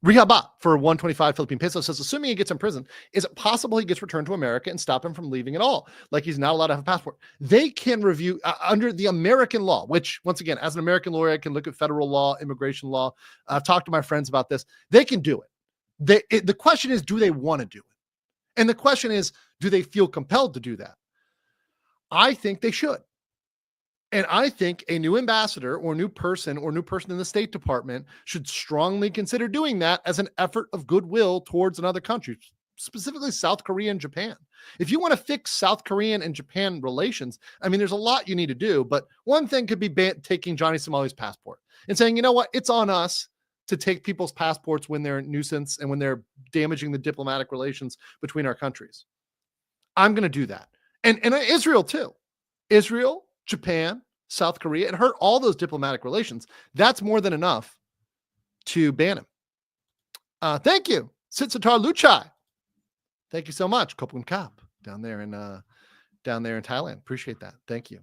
Rehaba for 125 Philippine pesos says, assuming he gets in prison, is it possible he gets returned to America and stop him from leaving at all? Like he's not allowed to have a passport. They can review under the American law, which once again, as an American lawyer, I can look at federal law, immigration law. I've talked to my friends about this. They can do it. The question is, do they want to do it? And the question is, do they feel compelled to do that? I think they should. And I think a new ambassador or new person in the State Department should strongly consider doing that as an effort of goodwill towards another country, specifically South Korea and Japan. If you want to fix South Korean and Japan relations, I mean, there's a lot you need to do, but one thing could be taking Johnny Somali's passport and saying, you know what, it's on us to take people's passports when they're a nuisance and when they're damaging the diplomatic relations between our countries. I'm going to do that. And Israel too. Israel, Japan, South Korea, it hurt all those diplomatic relations. That's more than enough to ban him. Thank you, Sitsatar Luchai. Thank you so much, Kopun Kap, down there in Thailand. Appreciate that. Thank you.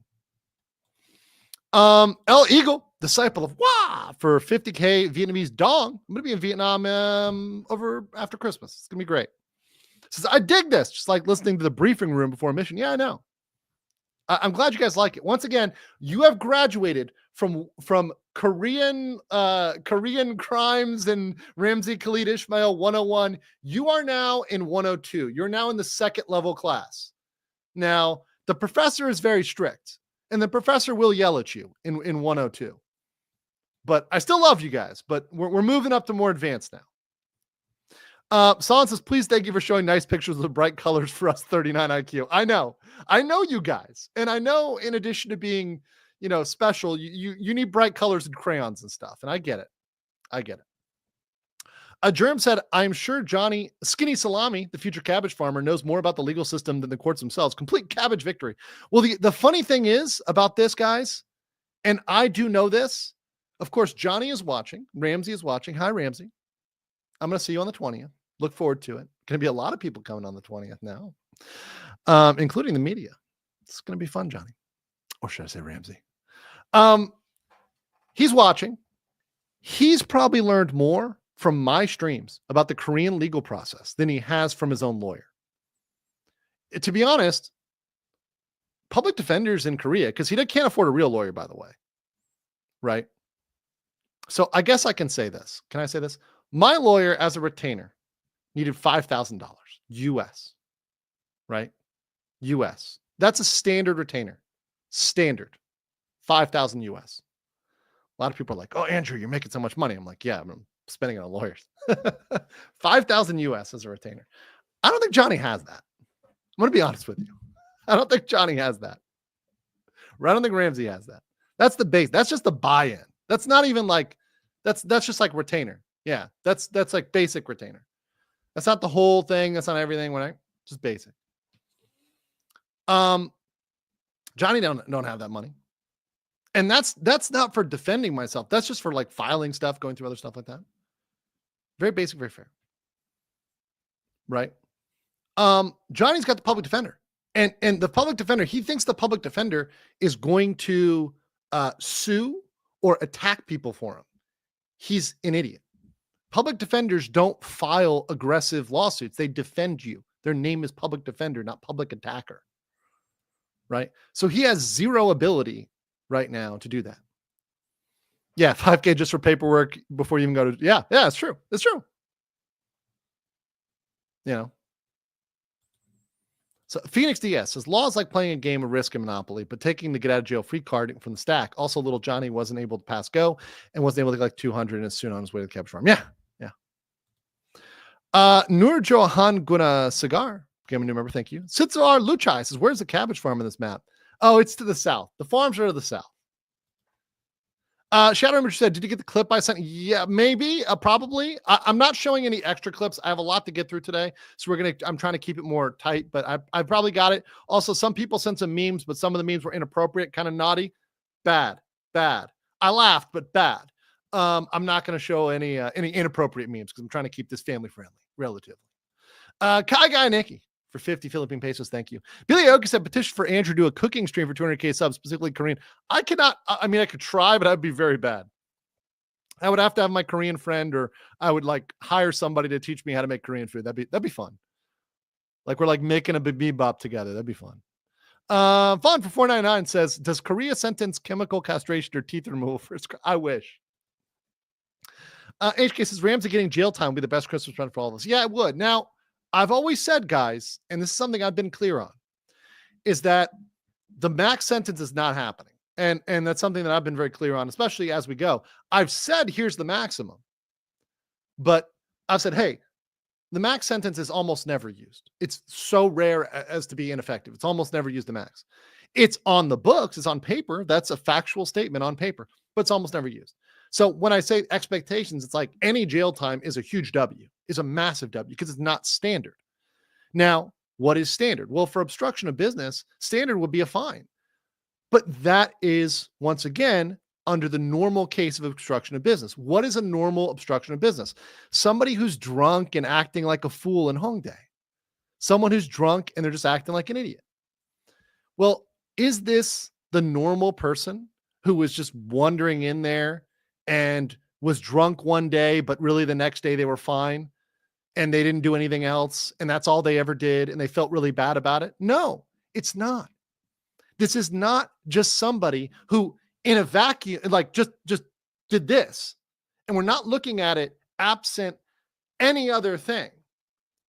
El Eagle, disciple of Wah, for 50K Vietnamese dong. I'm gonna be in Vietnam over after Christmas. It's gonna be great. Says, I dig this, just like listening to the briefing room before a mission. Yeah, I know. I'm glad you guys like it. Once again, you have graduated from Korean crimes and Ramsey, Khalid, Ismael 101. You are now in 102. You're now in the second level class. Now, the professor is very strict, and the professor will yell at you in 102. But I still love you guys, but we're moving up to more advanced now. Solon says, please, thank you for showing nice pictures of the bright colors for us 39 IQ. I know you guys. And I know in addition to being, special, you need bright colors and crayons and stuff. And I get it. Germ said, I'm sure Johnny Skinny Salami, the future cabbage farmer, knows more about the legal system than the courts themselves. Complete cabbage victory. Well, the funny thing is about this, guys, and I do know this. Of course, Johnny is watching. Ramsey is watching. Hi, Ramsey. I'm going to see you on the 20th. Look forward to it. Going to be a lot of people coming on the 20th now, including the media. It's going to be fun, Johnny. Or should I say Ramsey? He's watching. He's probably learned more from my streams about the Korean legal process than he has from his own lawyer. To be honest, public defenders in Korea, because he can't afford a real lawyer, by the way, right? So I guess I can say this. Can I say this? My lawyer as a retainer needed $5,000 US, right? US. That's a standard retainer. Standard. 5,000 US. A lot of people are like, oh, Andrew, you're making so much money. I'm like, yeah, I'm spending it on lawyers. 5,000 US as a retainer. I don't think Johnny has that. I'm going to be honest with you. I don't think Johnny has that. I don't think Ramsey has that. That's the base. That's just the buy-in. That's not even like, that's just like retainer. Yeah, that's like basic retainer. That's not the whole thing. That's not everything. Just basic. Johnny don't have that money. And that's not for defending myself. That's just for like filing stuff, going through other stuff like that. Very basic, very fair. Right? Johnny's got the public defender. And the public defender, he thinks the public defender is going to sue or attack people for him. He's an idiot. Public defenders don't file aggressive lawsuits. They defend you. Their name is public defender, not public attacker. Right? So he has zero ability right now to do that. Yeah, $5,000 just for paperwork before you even go to, yeah, it's true. It's true. You know. So Phoenix DS says, law is like playing a game of Risk and Monopoly, but taking the get out of jail free card from the stack. Also, little Johnny wasn't able to pass go and wasn't able to collect 200 and is soon on his way to the capture farm. Yeah. Nur Johan Guna Cigar, became a new member. Thank you. Sitzar Luchai says, where's the cabbage farm in this map? Oh, it's to the south. The farms are to the south. Shadow Image said, did you get the clip I sent? Yeah, maybe, probably. I'm not showing any extra clips. I have a lot to get through today. So I'm trying to keep it more tight, but I probably got it. Also, some people sent some memes, but some of the memes were inappropriate, kind of naughty. Bad. I laughed, but bad. I'm not going to show any inappropriate memes because I'm trying to keep this family friendly, relatively. Kai Guy Nikki for 50 Philippine pesos. Thank you. Billy Oki said, petition for Andrew to do a cooking stream for 200K subs, specifically Korean. I cannot, I mean, I could try, but I'd be very bad. I would have to have my Korean friend, or I would like hire somebody to teach me how to make Korean food. That'd be fun. Like we're like making a bibimbap together. That'd be fun. Fun for 499 says, does Korea sentence chemical castration or teeth removal for his, I wish. HK says, Ramsey getting jail time would be the best Christmas present for all of us. Yeah, it would. Now, I've always said, guys, and this is something I've been clear on, is that the max sentence is not happening. And that's something that I've been very clear on, especially as we go. I've said, here's the maximum. But I've said, hey, the max sentence is almost never used. It's so rare as to be ineffective. It's almost never used the max. It's on the books. It's on paper. That's a factual statement on paper, but it's almost never used. So when I say expectations, it's like any jail time is a huge W, is a massive W, because it's not standard. Now, what is standard? Well, for obstruction of business, standard would be a fine. But that is, once again, under the normal case of obstruction of business. What is a normal obstruction of business? Somebody who's drunk and acting like a fool in Hongdae. Someone who's drunk and they're just acting like an idiot. Well, is this the normal person who was just wandering in there and was drunk one day, but really the next day they were fine and they didn't do anything else, and that's all they ever did, and they felt really bad about it? No, it's not. This is not just somebody who in a vacuum, like just did this. And we're not looking at it absent any other thing.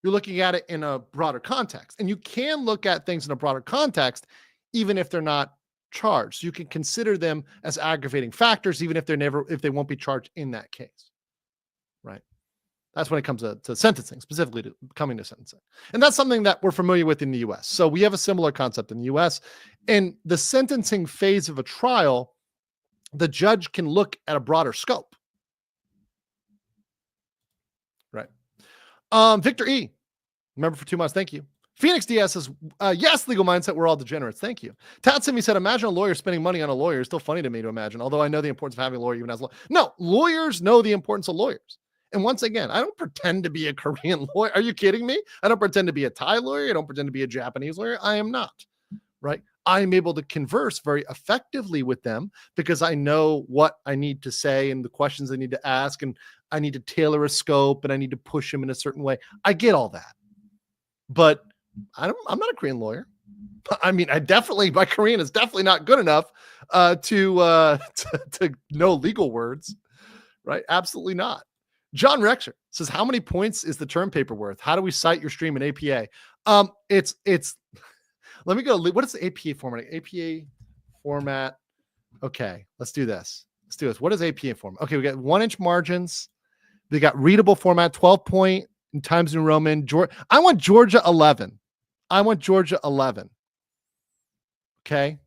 You're looking at it in a broader context. And you can look at things in a broader context, even if they're not charged. So you can consider them as aggravating factors, even if they won't be charged in that case. Right? That's when it comes to sentencing, specifically to coming to sentencing. And that's something that we're familiar with in the US. So we have a similar concept in the US. In the sentencing phase of a trial, the judge can look at a broader scope. Right. Victor E, member for 2 months. Thank you. Phoenix DS says, yes, legal mindset. We're all degenerates. Thank you. Tatsimi said, imagine a lawyer spending money on a lawyer. It's still funny to me to imagine, although I know the importance of having a lawyer even as a lawyer. No, lawyers know the importance of lawyers. And once again, I don't pretend to be a Korean lawyer. Are you kidding me? I don't pretend to be a Thai lawyer. I don't pretend to be a Japanese lawyer. I am not. Right. I'm able to converse very effectively with them because I know what I need to say and the questions I need to ask, and I need to tailor a scope and I need to push them in a certain way. I get all that, but I'm not a Korean lawyer. I mean, my Korean is definitely not good enough to know legal words, right? Absolutely not. John Rexer says, how many points is the term paper worth? How do we cite your stream in APA? It's let me go. What is the APA format? APA format. Okay, let's do this. What is APA format? Okay, we got 1-inch margins. They got readable format, 12 point in Times New Roman. I want Georgia 11. Okay.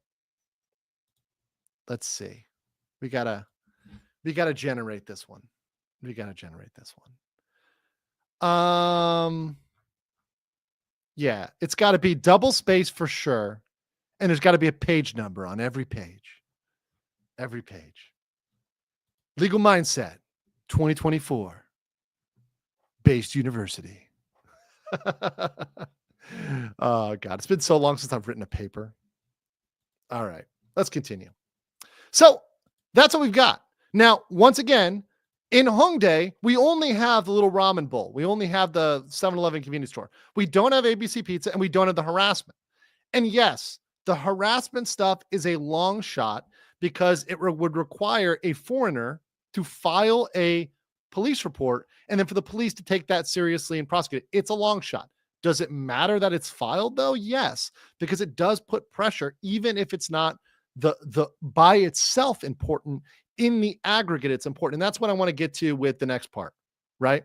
Let's see. We gotta generate this one. Yeah, it's got to be double space for sure. And there's got to be a page number on every page. Legal Mindset 2024. Based University. Oh, God. It's been so long since I've written a paper. All right. Let's continue. So that's what we've got. Now, once again, in Hongdae, we only have the little ramen bowl. We only have the 7-Eleven convenience store. We don't have ABC Pizza, and we don't have the harassment. And yes, the harassment stuff is a long shot because it would require a foreigner to file a police report and then for the police to take that seriously and prosecute it. It's a long shot. Does it matter that it's filed though? Yes, because it does put pressure, even if it's not the by itself important. In the aggregate, it's important. And that's what I want to get to with the next part, right?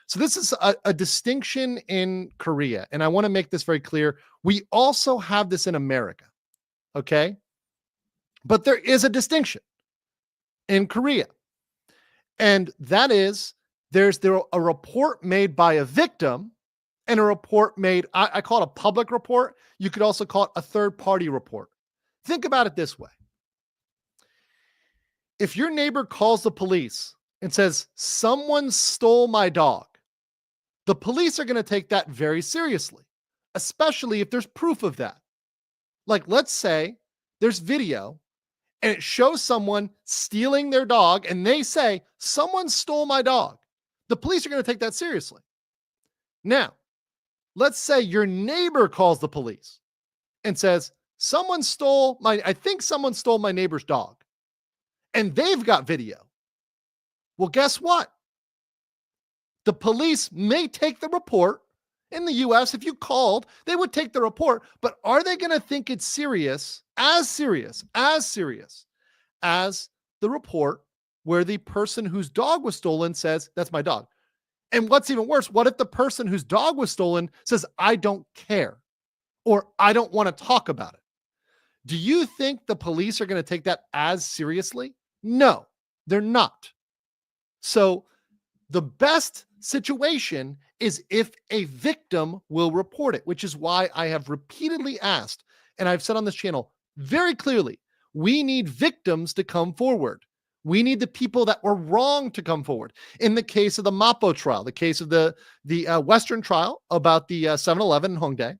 So this is a distinction in Korea. And I want to make this very clear. We also have this in America, okay? But there is a distinction in Korea. And that is there's a report made by a victim and a report made, I call it a public report. You could also call it a third-party report. Think about it this way. If your neighbor calls the police and says, someone stole my dog, the police are going to take that very seriously, especially if there's proof of that. Like, let's say there's video and it shows someone stealing their dog and they say, someone stole my dog. The police are going to take that seriously. Now, let's say your neighbor calls the police and says, I think someone stole my neighbor's dog. And they've got video. Well, guess what? The police may take the report. In the US, if you called, they would take the report, but are they going to think it's serious as the report where the person whose dog was stolen says, that's my dog? And what's even worse, what if the person whose dog was stolen says, I don't care, or I don't want to talk about it? Do you think the police are going to take that as seriously? No, they're not. So the best situation is if a victim will report it, which is why I have repeatedly asked, and I've said on this channel very clearly, we need victims to come forward. We need the people that were wrong to come forward. In the case of the Mapo trial, the case of the Western trial about the 7-Eleven in Hongdae,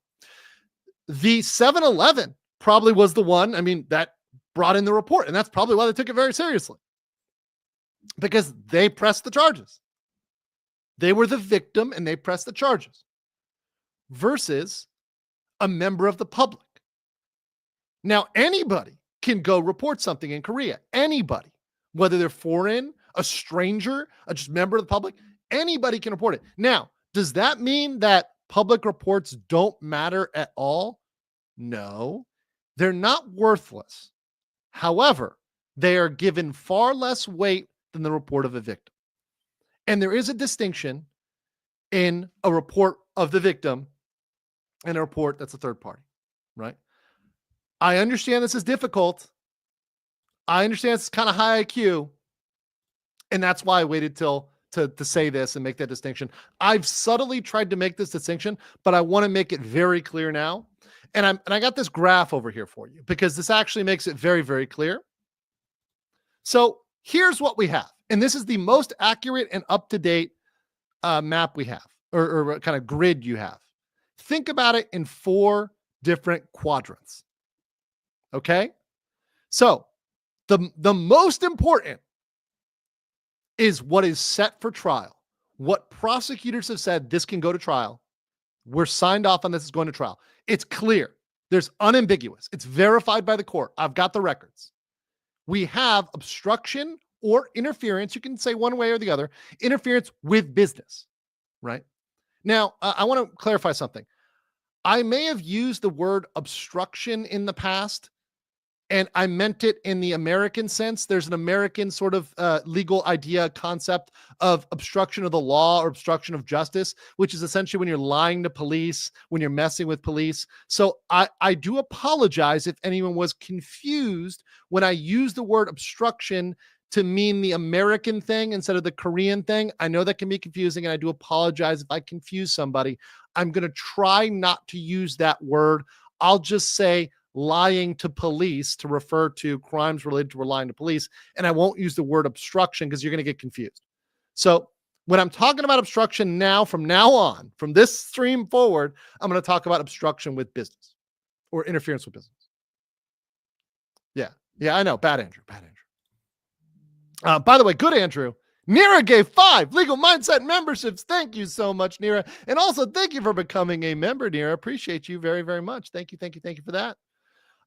the 7-Eleven probably was the one, that brought in the report, and that's probably why they took it very seriously, because they pressed the charges. They were the victim and they pressed the charges versus a member of the public. Now, anybody can go report something in Korea. Anybody, whether they're foreign, a stranger, a just member of the public, anybody can report it. Now, does that mean that public reports don't matter at all? No, they're not worthless. However, they are given far less weight than the report of a victim. And there is a distinction in a report of the victim and a report that's a third party, right? I understand this is difficult. I understand it's kind of high IQ. And that's why I waited till to say this and make that distinction. I've subtly tried to make this distinction, but I want to make it very clear now. And I got this graph over here for you because this actually makes it very, very clear. So here's what we have. And this is the most accurate and up-to-date map we have, or kind of grid you have. Think about it in 4 different quadrants. Okay? So the most important is what is set for trial. What prosecutors have said, this can go to trial. We're signed off on this is going to trial. It's clear. There's unambiguous. It's verified by the court. I've got the records. We have obstruction or interference. You can say one way or the other, interference with business, right? Now, I want to clarify something. I may have used the word obstruction in the past, and I meant it in the American sense. There's an American sort of legal idea concept of obstruction of the law or obstruction of justice, which is essentially when you're lying to police, when you're messing with police. So I do apologize if anyone was confused when I used the word obstruction to mean the American thing instead of the Korean thing. I know that can be confusing, and I do apologize if I confuse somebody. I'm going to try not to use that word. I'll just say lying to police to refer to crimes related to lying to police, and I won't use the word obstruction because you're going to get confused. So when I'm talking about obstruction now, from now on, from this stream forward, I'm going to talk about obstruction with business or interference with business. Yeah, I know. Bad Andrew. By the way, good Andrew. Nira gave 5 Legal Mindset memberships. Thank you so much, Nira. And also, thank you for becoming a member, Nira. Appreciate you very, very much. Thank you for that.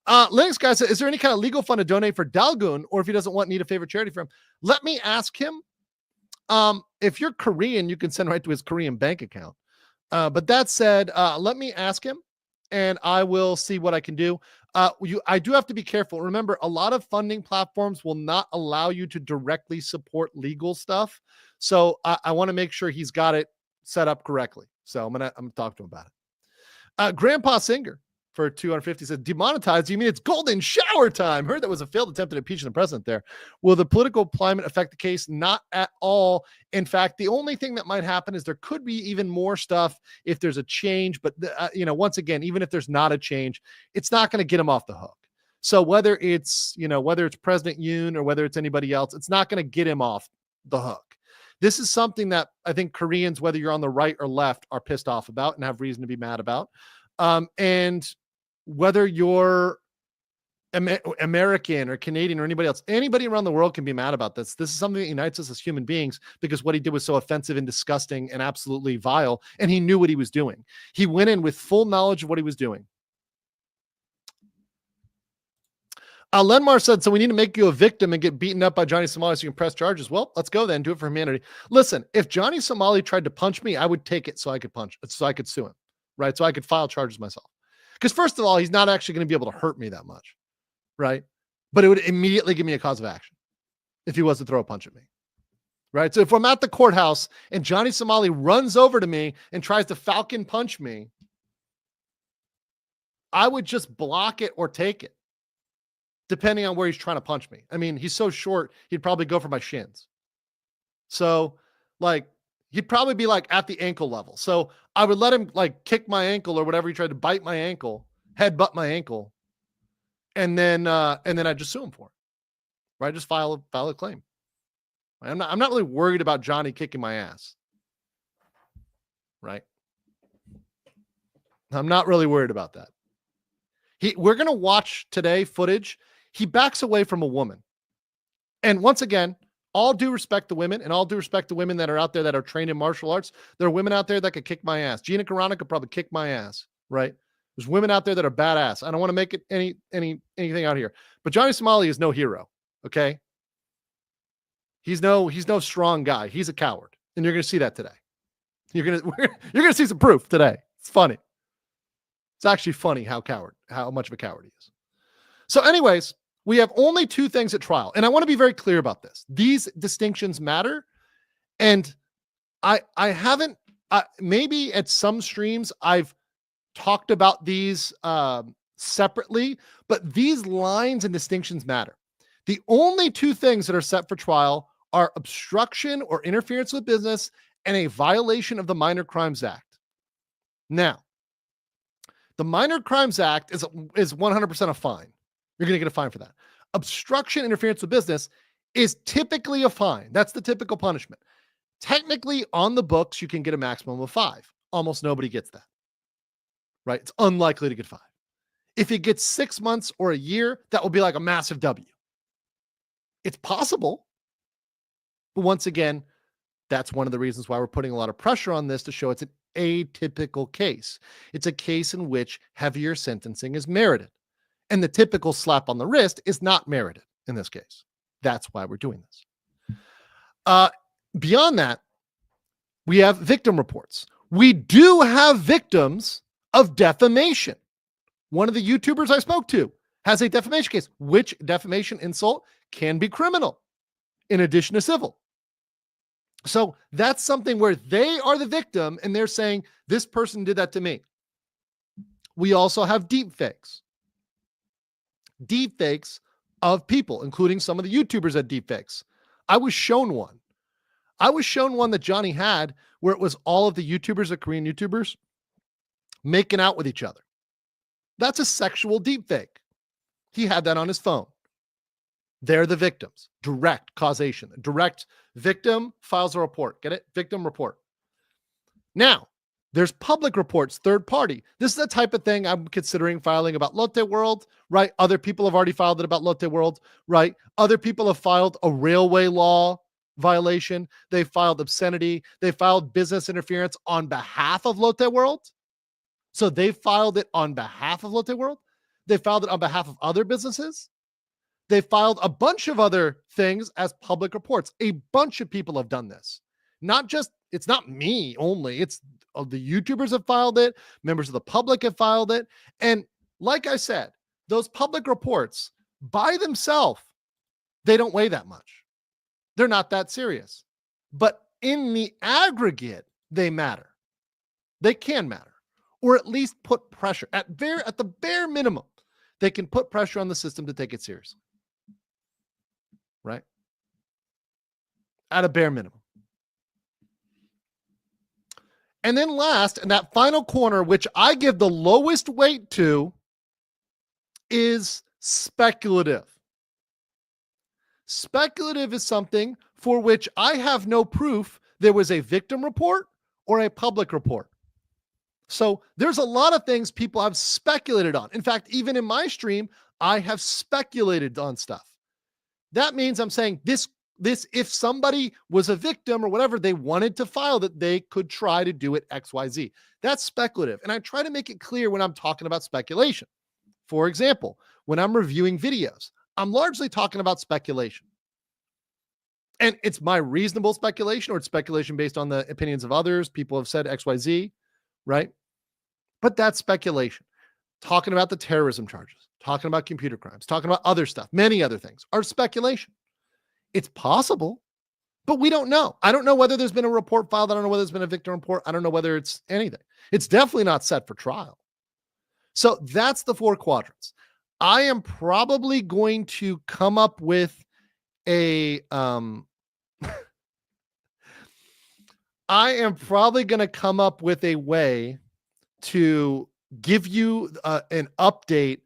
Linux guy said, is there any kind of legal fund to donate for Dalgun, or if he doesn't need a favorite charity from him? Let me ask him. If you're Korean, you can send right to his Korean bank account. But that said, let me ask him, and I will see what I can do. I do have to be careful. Remember, a lot of funding platforms will not allow you to directly support legal stuff. So I want to make sure he's got it set up correctly. So I'm gonna talk to him about it. Grandpa Singer for 250 said, demonetized? You mean it's golden shower time? Heard that was a failed attempt at impeaching the president there. Will the political climate affect the case? Not at all. In fact, the only thing that might happen is there could be even more stuff if there's a change. But, once again, even if there's not a change, it's not going to get him off the hook. So whether it's President Yoon or whether it's anybody else, it's not going to get him off the hook. This is something that I think Koreans, whether you're on the right or left, are pissed off about and have reason to be mad about. And whether you're American or Canadian or anybody else, anybody around the world can be mad about this. This is something that unites us as human beings because what he did was so offensive and disgusting and absolutely vile, and he knew what he was doing. He went in with full knowledge of what he was doing. Lenmar said, so we need to make you a victim and get beaten up by Johnny Somali so you can press charges. Well, let's go then. Do it for humanity. Listen, if Johnny Somali tried to punch me, I would take it so I could sue him, right? So I could file charges myself. Because first of all, he's not actually going to be able to hurt me that much, right? But it would immediately give me a cause of action if he was to throw a punch at me, right? So if I'm at the courthouse and Johnny Somali runs over to me and tries to falcon punch me, I would just block it or take it, depending on where he's trying to punch me. I mean, he's so short, he'd probably go for my shins. So, he'd probably be at the ankle level. So I would let him kick my ankle or whatever. He tried to bite my ankle, headbutt my ankle. And then I just sue him for it. Right. Just file a claim. I'm not really worried about Johnny kicking my ass. Right. I'm not really worried about that. We're going to watch today footage. He backs away from a woman. And once again, all due respect to women and all due respect to women that are out there that are trained in martial arts. There are women out there that could kick my ass. Gina Carano could probably kick my ass, right? There's women out there that are badass. I don't want to make it anything out here. But Johnny Somali is no hero, okay? He's no strong guy. He's a coward. And you're going to see that today. You're going to see some proof today. It's funny. It's actually funny how much of a coward he is. So anyways, we have only 2 things at trial. And I want to be very clear about this. These distinctions matter. And I haven't, maybe at some streams, I've talked about these separately, but these lines and distinctions matter. The only 2 things that are set for trial are obstruction or interference with business and a violation of the Minor Crimes Act. Now, the Minor Crimes Act is 100% a fine. You're going to get a fine for that. Obstruction, interference with business is typically a fine. That's the typical punishment. Technically, on the books, you can get a maximum of 5. Almost nobody gets that, right? It's unlikely to get 5. If it gets 6 months or a year, that will be like a massive W. It's possible. But once again, that's one of the reasons why we're putting a lot of pressure on this to show it's an atypical case. It's a case in which heavier sentencing is merited. And the typical slap on the wrist is not merited in this case. That's why we're doing this. Beyond that, we have victim reports. We do have victims of defamation. One of the YouTubers I spoke to has a defamation case, which defamation insult can be criminal in addition to civil. So that's something where they are the victim and they're saying, this person did that to me. We also have deep fakes. Deep fakes of people, including some of the YouTubers at deep fakes. I was shown one. That Johnny had where it was all of the YouTubers, the Korean YouTubers, making out with each other. That's a sexual deepfake. He had that on his phone. They're the victims. Direct causation. Direct victim files a report. Get it? Victim report. Now, there's public reports, third party. This is the type of thing I'm considering filing about Lotte World, right? Other people have already filed it about Lotte World, right? Other people have filed a railway law violation. They filed obscenity. They filed business interference on behalf of Lotte World. So they filed it on behalf of Lotte World. They filed it on behalf of other businesses. They filed a bunch of other things as public reports. A bunch of people have done this. It's not me only. It's the YouTubers have filed it. Members of the public have filed it. And like I said, those public reports by themselves, they don't weigh that much. They're not that serious. But in the aggregate, they matter. They can matter. Or at least put pressure. At the bare minimum, they can put pressure on the system to take it seriously. Right? At a bare minimum. And then last, and that final corner, which I give the lowest weight to, is speculative. Speculative is something for which I have no proof there was a victim report or a public report. So there's a lot of things people have speculated on. In fact, even in my stream, I have speculated on stuff. That means I'm saying this, if somebody was a victim or whatever, they wanted to file that, they could try to do it XYZ. That's speculative. And I try to make it clear when I'm talking about speculation. For example, when I'm reviewing videos, I'm largely talking about speculation. And it's my reasonable speculation, or it's speculation based on the opinions of others. People have said XYZ, right? But that's speculation. Talking about the terrorism charges, talking about computer crimes, talking about other stuff, many other things are speculation. It's possible, but we don't know. I don't know whether there's been a report filed. I don't know whether there's been a victim report. I don't know whether it's anything. It's definitely not set for trial. So that's the four quadrants. I am probably going to come up with a, way to give you an update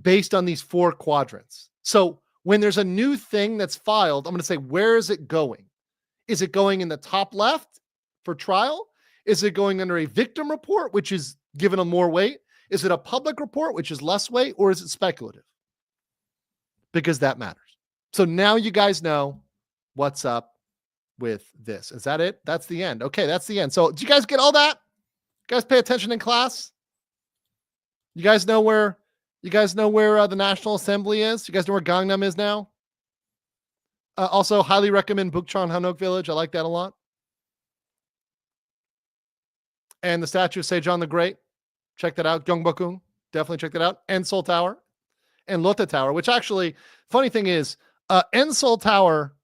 based on these four quadrants. So when there's a new thing that's filed, I'm going to say, where is it going? Is it going in the top left for trial? Is it going under a victim report, which is given a more weight? Is it a public report, which is less weight, or is it speculative? Because that matters. So now you guys know what's up with this. Is that it? That's the end. Okay, that's the end. So did you guys get all that? You guys pay attention in class? You guys know where the National Assembly is? You guys know where Gangnam is now? Also, highly recommend Bukchon Hanok Village. I like that a lot. And the statue of Sejong the Great. Check that out. Gyeongbokgung. Definitely check that out. And Seoul Tower. And Lotte Tower, which actually, funny thing is, and Seoul Tower,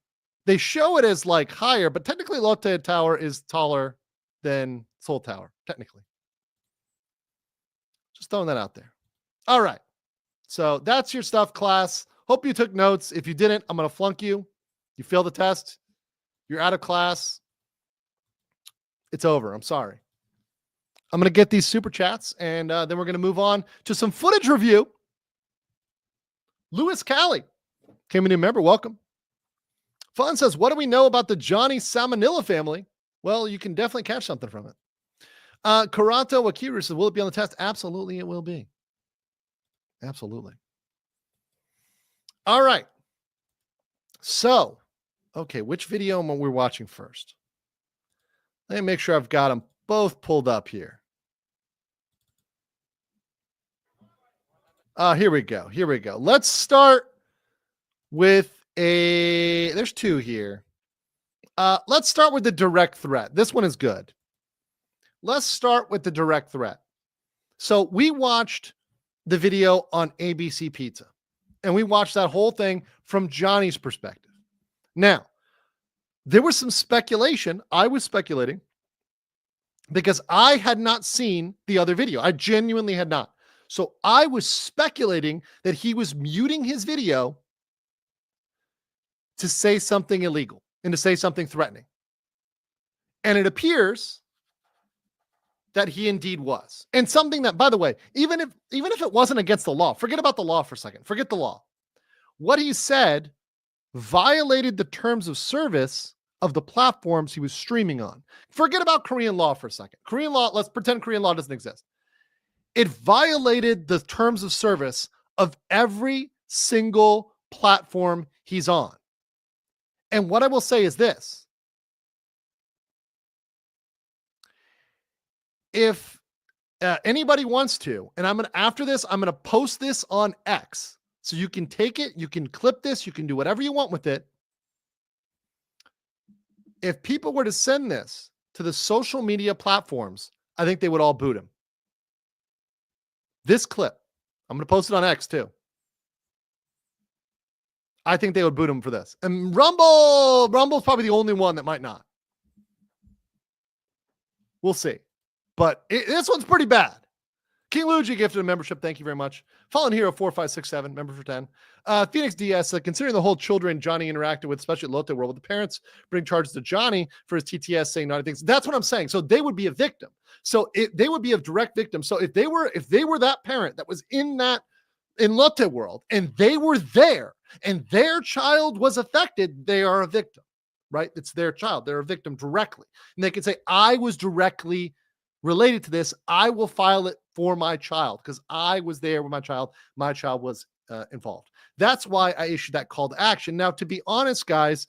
they show it as like higher, but technically Lotte Tower is taller than Seoul Tower, technically. Just throwing that out there. All right. So that's your stuff, class. Hope you took notes. If you didn't, I'm going to flunk you. You failed the test. You're out of class. It's over. I'm sorry. I'm going to get these super chats, and then we're going to move on to some footage review. Louis Callie came in, a member. Welcome. Fun says, what do we know about the Johnny Salmonella family? Well, you can definitely catch something from it. Karato Wakiru says, will it be on the test? Absolutely, it will be. Absolutely. All right. So, okay, which video am we watching first? Let me make sure I've got them both pulled up here. Here we go. Here we go. Let's start with there's two here. Let's start with the direct threat. This one is good. Let's start with the direct threat. So we watched the video on ABC Pizza, and we watched that whole thing from Johnny's perspective. Now, there was some speculation. I was speculating because I had not seen the other video. I genuinely had not. So I was speculating that he was muting his video to say something illegal and to say something threatening. And it appears that he indeed was. And something that, by the way, even if it wasn't against the law, forget about the law for a second. Forget the law. What he said violated the terms of service of the platforms he was streaming on. Forget about Korean law for a second. Korean law, let's pretend Korean law doesn't exist. It violated the terms of service of every single platform he's on. And what I will say is this. If anybody wants to, and after this, I'm going to post this on X. So you can take it, you can clip this, you can do whatever you want with it. If people were to send this to the social media platforms, I think they would all boot him. This clip, I'm going to post it on X too. I think they would boot him for this. And Rumble's probably the only one that might not. We'll see. But this one's pretty bad. King Luigi gifted a membership. Thank you very much. Fallen Hero 4567, member for 10. Phoenix DS, considering the whole children Johnny interacted with, especially at Lotte World, would the parents bring charges to Johnny for his TTS saying naughty things? That's what I'm saying. So they would be a victim. So they would be a direct victim. So if they were that parent that was in Lotte World and they were there and their child was affected, they are a victim, right? It's their child. They're a victim directly. And they can say, I was directly related to this. I will file it for my child because I was there with my child. My child was involved. That's why I issued that call to action. Now, to be honest, guys,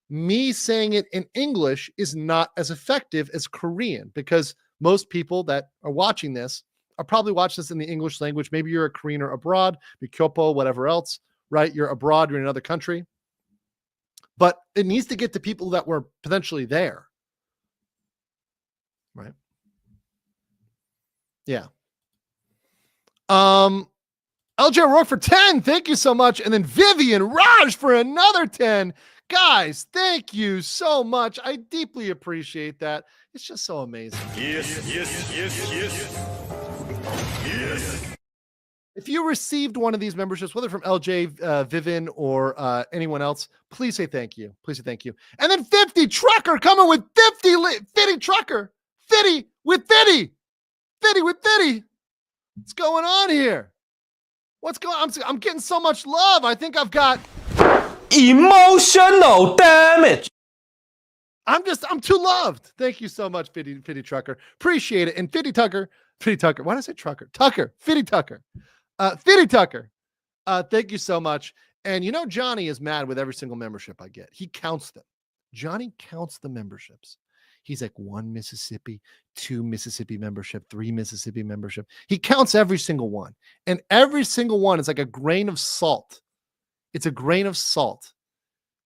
me saying it in English is not as effective as Korean because most people that are watching this are probably watching this in the English language. Maybe you're a Korean or abroad, Kyopo, whatever else, right? You're abroad, you're in another country. But it needs to get to people that were potentially there, right? Yeah. LJ Rourke for 10. Thank you so much. And then Vivian Raj for another 10. Guys, thank you so much. I deeply appreciate that. It's just so amazing.
Yes.
If you received one of these memberships, whether from LJ, Vivian, or anyone else, please say thank you. Please say thank you. And then 50 Trucker coming with 50 Trucker. 50 with 50. 50 with 50. What's going on here? What's going on? I'm getting so much love. I think I've got
emotional damage.
I'm too loved. Thank you so much, 50 Trucker. Appreciate it. And 50 Tucker. Why did I say Trucker? Tucker. 50 Tucker. 50 Tucker. Thank you so much. And you know, Johnny is mad with every single membership I get. He counts them. Johnny counts the memberships. He's like 1 Mississippi, 2 Mississippi membership, 3 Mississippi membership. He counts every single one. And every single one is like a grain of salt. It's a grain of salt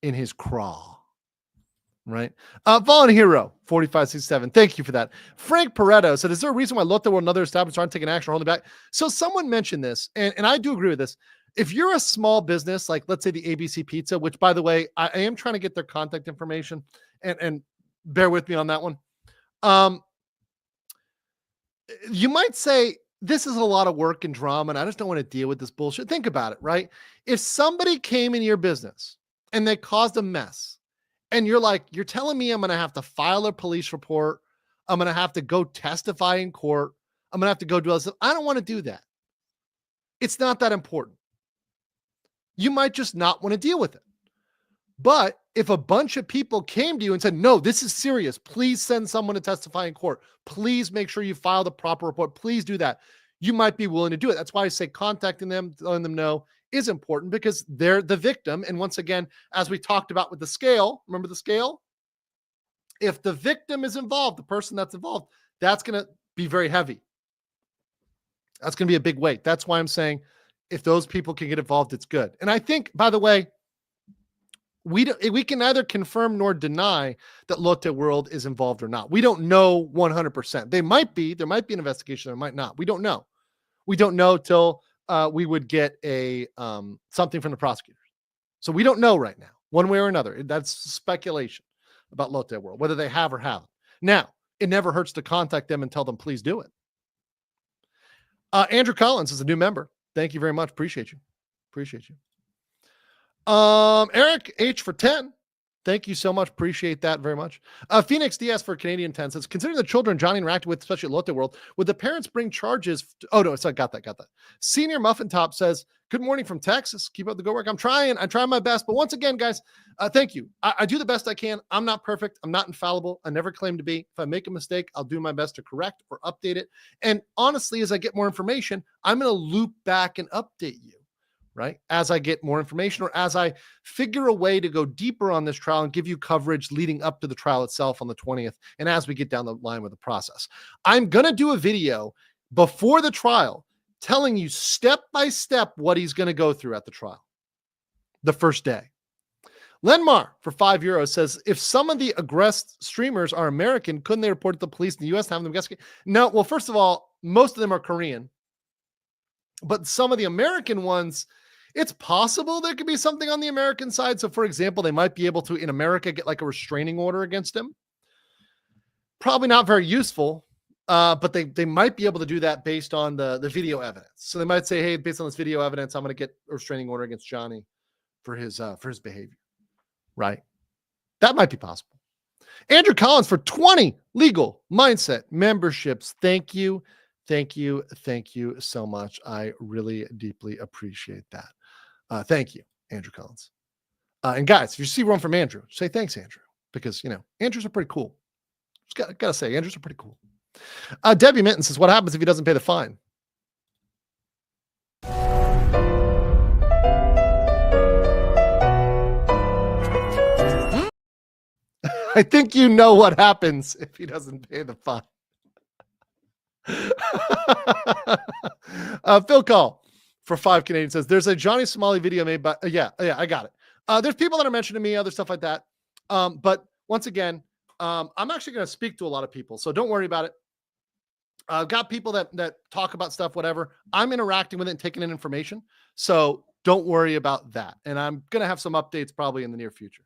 in his craw. Right? Fallen Hero, 4567. Thank you for that. Frank Pareto said, is there a reason why Lotte World and other establishments aren't taking action or holding back? So someone mentioned this, and I do agree with this. If you're a small business, like let's say the ABC Pizza, which by the way, I am trying to get their contact information and bear with me on that one. You might say, this is a lot of work and drama, and I just don't want to deal with this bullshit. Think about it, right? If somebody came in your business and they caused a mess, and you're like, you're telling me I'm going to have to file a police report, I'm going to have to go testify in court, I'm going to have to go do all this stuff. I don't want to do that. It's not that important. You might just not want to deal with it. But if a bunch of people came to you and said, no, this is serious, please send someone to testify in court. Please make sure you file the proper report. Please do that. You might be willing to do it. That's why I say contacting them, letting them know is important because they're the victim. And once again, as we talked about with the scale, remember the scale? If the victim is involved, the person that's involved, that's going to be very heavy. That's going to be a big weight. That's why I'm saying if those people can get involved, it's good. And I think, by the way, We can neither confirm nor deny that Lotte World is involved or not. We don't know 100%. They might be. There might be an investigation. There might not. We don't know. We don't know till we would get a something from the prosecutors. So we don't know right now, one way or another. That's speculation about Lotte World, whether they have or haven't. Now, it never hurts to contact them and tell them, please do it. Andrew Collins is a new member. Thank you very much. Appreciate you. Appreciate you. Eric H for 10. Thank you so much. Appreciate that very much. Phoenix DS for Canadian 10 says, considering the children Johnny interacted with, especially at Lotte World, would the parents bring charges? Oh, no, so I got that. Senior Muffin Top says, good morning from Texas. Keep up the good work. I'm trying my best. But once again, guys, thank you. I do the best I can. I'm not perfect. I'm not infallible. I never claim to be. If I make a mistake, I'll do my best to correct or update it. And honestly, as I get more information, I'm going to loop back and update you. Right? As I get more information or as I figure a way to go deeper on this trial and give you coverage leading up to the trial itself on the 20th. And as we get down the line with the process, I'm going to do a video before the trial telling you step by step what he's going to go through at the trial the first day. Lenmar for €5 says, if some of the aggressed streamers are American, couldn't they report to the police in the US and have them investigate? No, well, first of all, most of them are Korean, but some of the American ones, it's possible there could be something on the American side. So, for example, they might be able to, in America, get like a restraining order against him. Probably not very useful, but they might be able to do that based on the video evidence. So they might say, hey, based on this video evidence, I'm going to get a restraining order against Johnny for his behavior. Right? That might be possible. Andrew Collins for 20 legal mindset memberships. Thank you. Thank you. Thank you so much. I really deeply appreciate that. Thank you, Andrew Collins. And guys, if you see one from Andrew, say thanks, Andrew, because, Andrews are pretty cool. Just gotta say, Andrews are pretty cool. Debbie Minton says, what happens if he doesn't pay the fine? I think you know what happens if he doesn't pay the fine. Phil Call for 5 Canadian says, there's a Johnny Somali video made by, yeah, I got it. There's people that are mentioning me, other stuff like that. But once again, I'm actually going to speak to a lot of people, so don't worry about it. I've got people that talk about stuff, whatever. I'm interacting with it and taking in information. So don't worry about that. And I'm going to have some updates probably in the near future.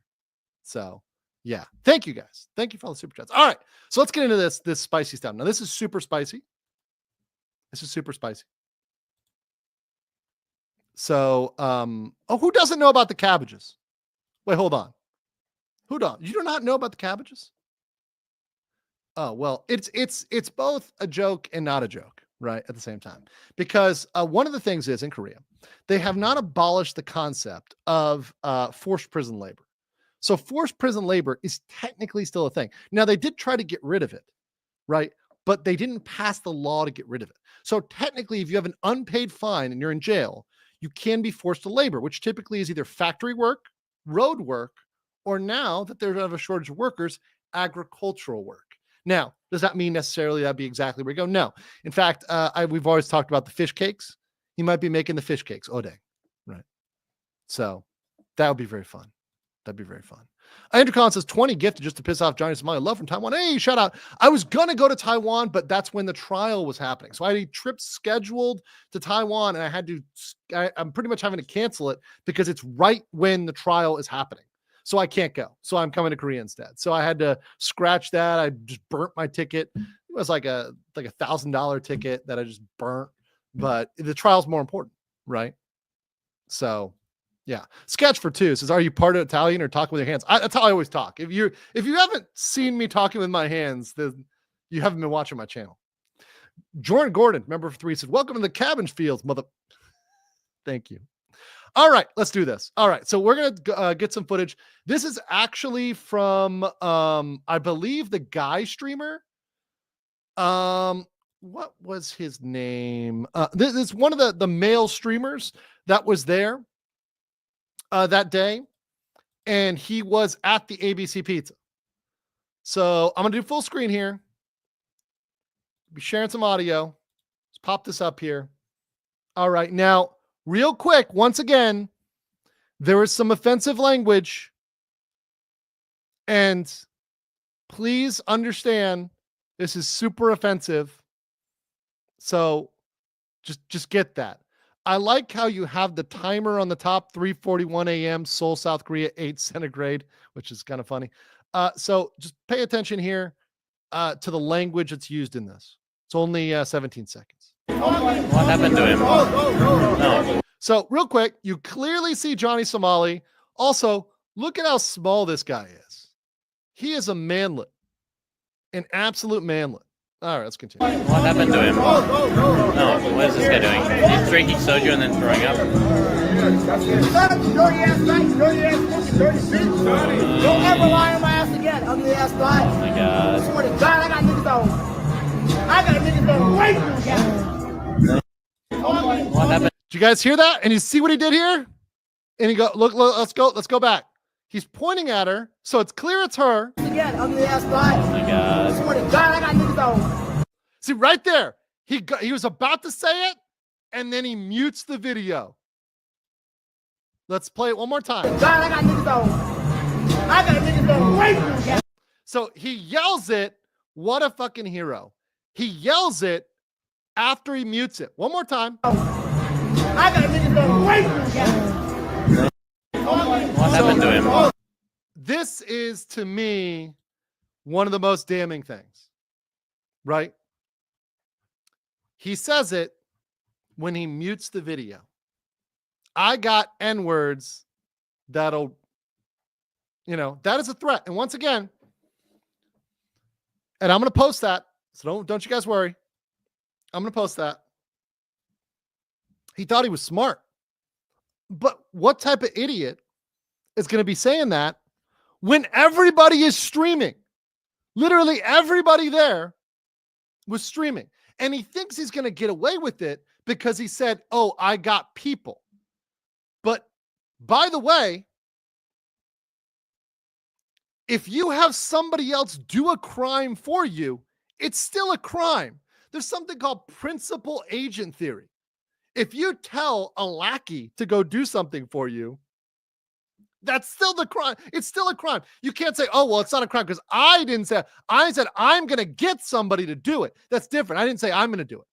So yeah, thank you guys. Thank you for all the super chats. All right. So let's get into this spicy stuff. Now this is super spicy. This is super spicy. So, who doesn't know about the cabbages? Wait, hold on. Who don't? You do not know about the cabbages? Oh, well, it's both a joke and not a joke, right? At the same time, because one of the things is in Korea, they have not abolished the concept of forced prison labor. So forced prison labor is technically still a thing. Now they did try to get rid of it, right? But they didn't pass the law to get rid of it. So technically, if you have an unpaid fine and you're in jail, you can be forced to labor, which typically is either factory work, road work, or now that there's a shortage of workers, agricultural work. Now, does that mean necessarily that'd be exactly where you go? No. In fact, we've always talked about the fish cakes. He might be making the fish cakes. Oh, dang. Right. So that would be very fun. That'd be very fun. Andrew Collins says 20 gifted just to piss off Johnny Somali. Love from Taiwan. Hey, shout out. I was going to go to Taiwan, but that's when the trial was happening. So I had a trip scheduled to Taiwan and I'm pretty much having to cancel it because it's right when the trial is happening. So I can't go. So I'm coming to Korea instead. So I had to scratch that. I just burnt my ticket. It was like a $1,000 ticket that I just burnt, but the trial's more important, right? So yeah. Sketch for 2 says, are you part of Italian or talking with your hands? That's how I always talk. If you haven't seen me talking with my hands, then you haven't been watching my channel. Jordan Gordon, member for 3, said, welcome to the cabbage fields, mother. Thank you. All right, let's do this. All right, so we're going to get some footage. This is actually from, I believe, the guy streamer. What was his name? This is one of the male streamers that was there that day, and he was at the ABC Pizza. So I'm going to do full screen here. Be sharing some audio. Let's pop this up here. All right, now, real quick, once again, there is some offensive language And please understand, this is super offensive. So just get that. I like how you have the timer on the top, 3:41 a.m. Seoul, South Korea, 8 centigrade, which is kind of funny. So just pay attention here to the language that's used in this. It's only 17 seconds.
What happened to him? No.
So real quick, you clearly see Johnny Somali. Also, look at how small this guy is. He is a manlet, an absolute manlet. All right, let's continue.
What happened to him? No. What is this guy doing? He's drinking soju and then throwing up.
Dirty ass night, dirty ass pussy, dirty bitch. Don't ever lie on my ass again, ugly ass guy.
Oh my god.
I swear to God, I got niggas on. I got niggas on right now.
What happened?
Did you guys hear that? And you see what he did here? And he go, look, let's go back. He's pointing at her, so it's clear it's her.
Again, ugly ass guy.
Oh my god.
I swear to God, I got niggas on.
See right there, he was about to say it, and then he mutes the video. Let's play it one more time.
God, I got niggas on. I got niggas on right now.
So he yells it. What a fucking hero. He yells it after he mutes it. One more time.
I got niggas on right now.
What happened to him?
This is, to me, one of the most damning things, right? He says it when he mutes the video. I got N-words that'll, that is a threat. And once again, and I'm going to post that, so don't you guys worry. I'm going to post that. He thought he was smart. But what type of idiot is going to be saying that when everybody is streaming? Literally everybody there was streaming. And he thinks he's going to get away with it because he said, oh, I got people. But by the way, if you have somebody else do a crime for you, it's still a crime. There's something called principal agent theory. If you tell a lackey to go do something for you, that's still the crime. It's still a crime. You can't say, oh, well, it's not a crime because I didn't say it. I said, I'm going to get somebody to do it. That's different. I didn't say I'm going to do it.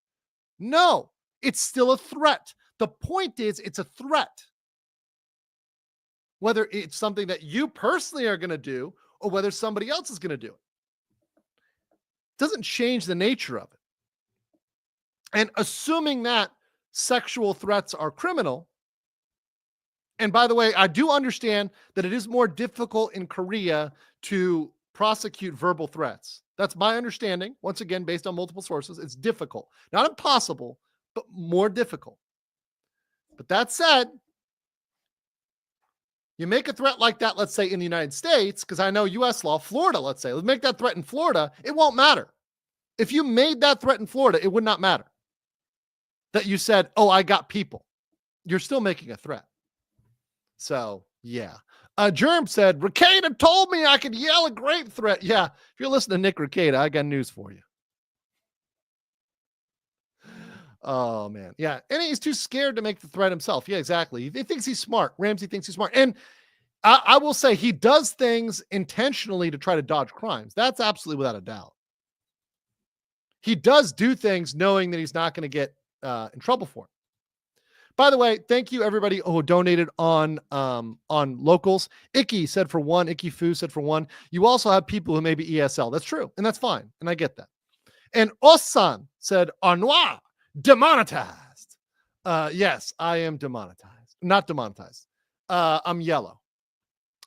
No, it's still a threat. The point is, it's a threat. Whether it's something that you personally are going to do or whether somebody else is going to do it. Doesn't change the nature of it. And assuming that sexual threats are criminal. And by the way, I do understand that it is more difficult in Korea to prosecute verbal threats. That's my understanding. Once again, based on multiple sources, it's difficult. Not impossible, but more difficult. But that said, you make a threat like that, let's say in the United States, because I know US law, Florida, let's say, let's make that threat in Florida, it won't matter. If you made that threat in Florida, it would not matter. That you said, oh, I got people. You're still making a threat. So, yeah. Germ said, Rekieta told me I could yell a great threat. Yeah, if you're listening to Nick Rekieta, I got news for you. Oh, man. Yeah, and he's too scared to make the threat himself. Yeah, exactly. He thinks he's smart. Ramsey thinks he's smart. And I will say he does things intentionally to try to dodge crimes. That's absolutely without a doubt. He does do things knowing that he's not going to get in trouble for it. By the way, thank you everybody who donated on locals. Icky said for one. Icky Fu said for one. You also have people who may be ESL. That's true, and that's fine, and I get that. And Osan said, Arnois, demonetized. Yes, I am demonetized. Not demonetized. I'm yellow.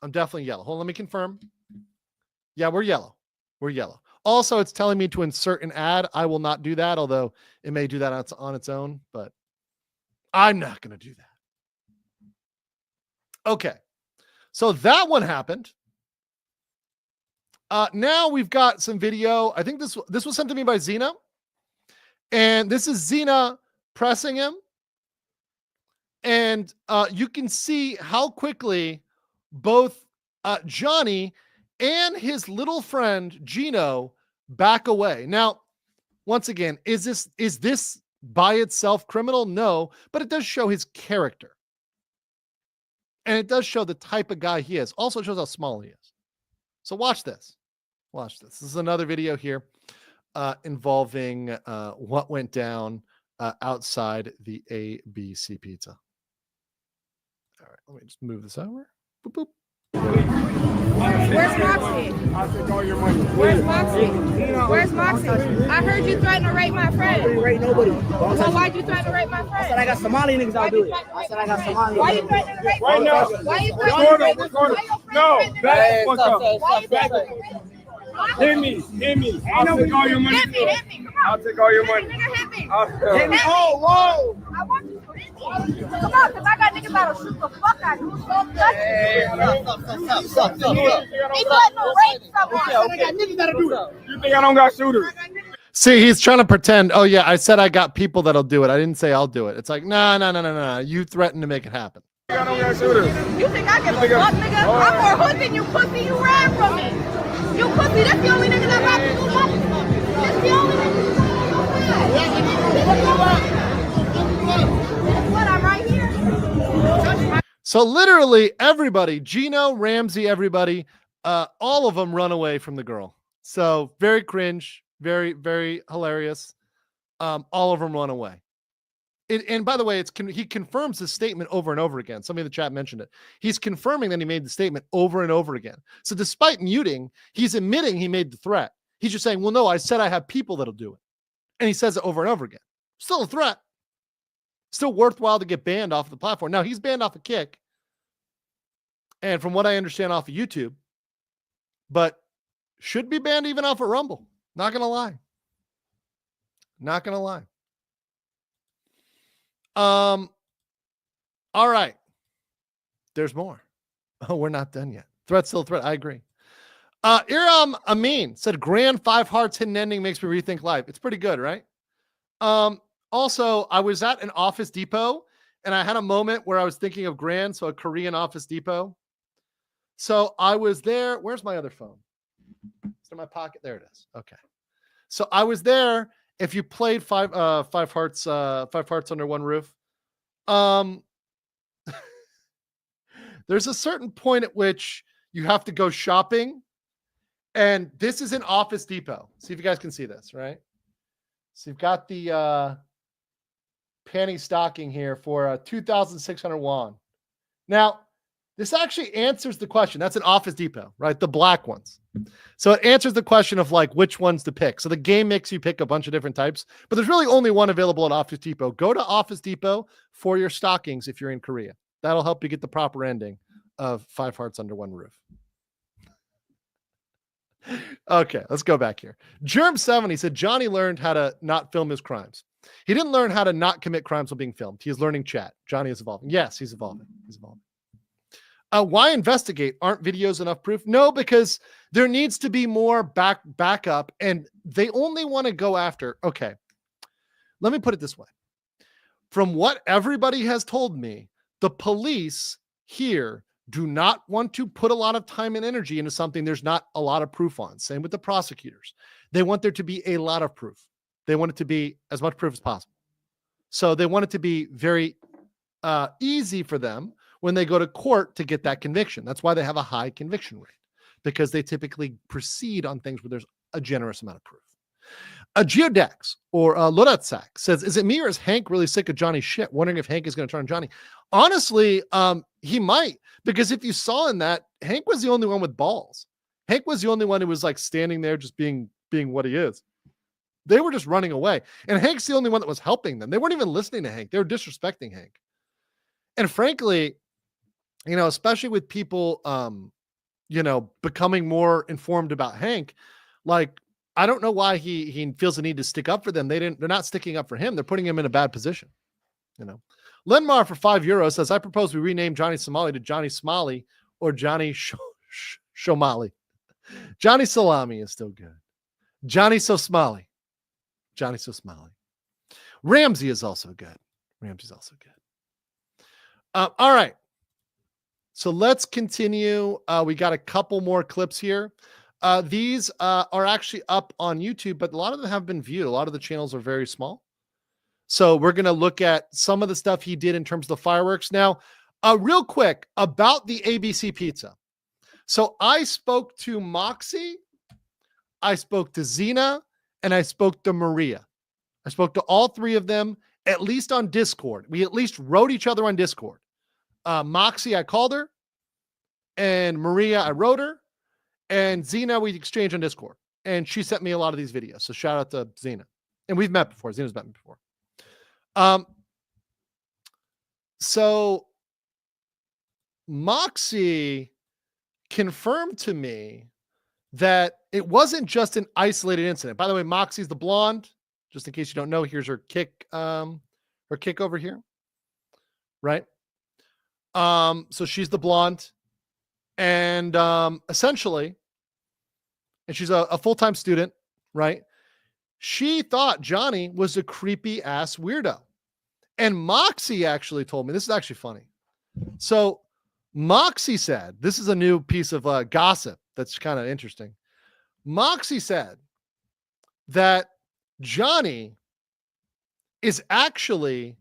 I'm definitely yellow. Hold on, let me confirm. Yeah, we're yellow. We're yellow. Also, it's telling me to insert an ad. I will not do that, although it may do that on its own, but I'm not going to do that. Okay. So that one happened. Now we've got some video. I think this was sent to me by Xena. And this is Xena pressing him. And you can see how quickly both Johnny and his little friend Gino back away. Now, once again, is this by itself criminal? No, but it does show his character. And it does show the type of guy he is. Also shows how small he is. So watch this. Watch this. This is another video here involving what went down outside the ABC Pizza. All right, let me just move this over. Boop, boop.
Where's Moxie?
I'll take all your money.
Where's Moxie? Where's Moxie? I heard you threatening to rape my
I
friend.
didn't rape nobody.
So why'd you threaten to rape my
I said
friend?
I got Somali niggas out do it. I said I got Somali.
Why you threatening to rape
Right
my
now.
friend? Why you threatening to rape my friend?
No, back the fuck up.
Why you
Back
threatening
up.
to rape my friend?
Hit me. I'll take all your money.
Hit me, come on.
I'll take all your money.
Nigga, hit me.
Hit me. Oh, whoa.
I want you to hit me. Come on, because I got niggas that'll shoot the fuck out of you.
Stop.
He threatened to rape someone.
I got niggas that'll do it. You think I don't got shooters?
See, he's trying to pretend. Oh yeah, I said I got people that'll do it. I didn't say I'll do it. It's like, no. You threatened to make it happen.
I don't got shooters.
You think I give a fuck, nigga? I'm more hood than you, pussy. You ran from me. You pussy. That's the only nigga that robbed you. That's the only nigga that what? I'm right here.
So literally everybody, Gino, Ramsey, everybody, all of them run away from the girl. So very cringe, very, very hilarious. All of them run away. And by the way, he confirms his statement over and over again. Somebody in the chat mentioned it. He's confirming that he made the statement over and over again. So despite muting, he's admitting he made the threat. He's just saying, well, no, I said I have people that'll do it. And he says it over and over again. Still a threat. Still worthwhile to get banned off of the platform. Now, he's banned off of Kick. And from what I understand, off of YouTube. But should be banned even off of Rumble. Not going to lie. Not going to lie. All right. There's more. Oh, we're not done yet. Threat's still a threat. I agree. Iram Amin said, grand 5 hearts hidden ending makes me rethink life. It's pretty good, right? Also, I was at an Office Depot and I had a moment where I was thinking of grand, so a Korean Office Depot. So I was there. Where's my other phone? It's in my pocket. There it is. Okay. So I was there. If you played five hearts under one roof, there's a certain point at which you have to go shopping. And this is an Office Depot. See if you guys can see this, right? So you've got the panty stocking here for 2,600 won. Now, this actually answers the question. That's an Office Depot, right? The black ones. So it answers the question of like which ones to pick. So the game makes you pick a bunch of different types, but there's really only one available at Office Depot. Go to Office Depot for your stockings if you're in Korea. That'll help you get the proper ending of 5 hearts under one roof. Okay, let's go back here. Germ70 said Johnny learned how to not film his crimes. He didn't learn how to not commit crimes while being filmed. He is learning chat. Johnny is evolving. Yes, he's evolving. He's evolving. Why investigate? Aren't videos enough proof? No, because there needs to be more backup, and they only want to go after. Okay, let me put it this way. From what everybody has told me, the police here do not want to put a lot of time and energy into something there's not a lot of proof on. Same with the prosecutors. They want there to be a lot of proof. They want it to be as much proof as possible. So they want it to be very easy for them when they go to court to get that conviction. That's why they have a high conviction rate, because they typically proceed on things where there's a generous amount of proof. A Geodex or Loratsak says, is it me or is Hank really sick of Johnny's shit? Wondering if Hank is going to turn on Johnny. Honestly, he might, because if you saw in that, Hank was the only one with balls. Hank was the only one who was like standing there just being what he is. They were just running away. And Hank's the only one that was helping them. They weren't even listening to Hank. They were disrespecting Hank. And frankly, you know, especially with people, you know, becoming more informed about Hank, like, I don't know why he feels the need to stick up for them. They're not sticking up for him. They're putting him in a bad position. You know, Lenmar for €5 says, I propose we rename Johnny Somali to Johnny Smalley or Johnny Shomali. Johnny Salami is still good. Johnny So Smalley. Johnny So Smalley. Ramsey is also good. Ramsey's also good. All right. So let's continue. We got a couple more clips here. These are actually up on YouTube, but a lot of them have been viewed. A lot of the channels are very small. So we're going to look at some of the stuff he did in terms of the fireworks. Now, real quick about the ABC Pizza. So I spoke to Moxie, I spoke to Xena, and I spoke to Maria. I spoke to all three of them, at least on Discord. We at least wrote each other on Discord. Moxie, I called her, and Maria, I wrote her, and Xena, we exchanged on Discord. And she sent me a lot of these videos. So shout out to Xena. And we've met before. Xena's met me before. So Moxie confirmed to me that it wasn't just an isolated incident. By the way, Moxie's the blonde. Just in case you don't know, here's her kick over here. Right? So she's the blonde. And essentially, and she's a full-time student, right? She thought Johnny was a creepy ass weirdo. And Moxie actually told me, this is actually funny. So Moxie said, this is a new piece of gossip that's kind of interesting. Moxie said that Johnny is actually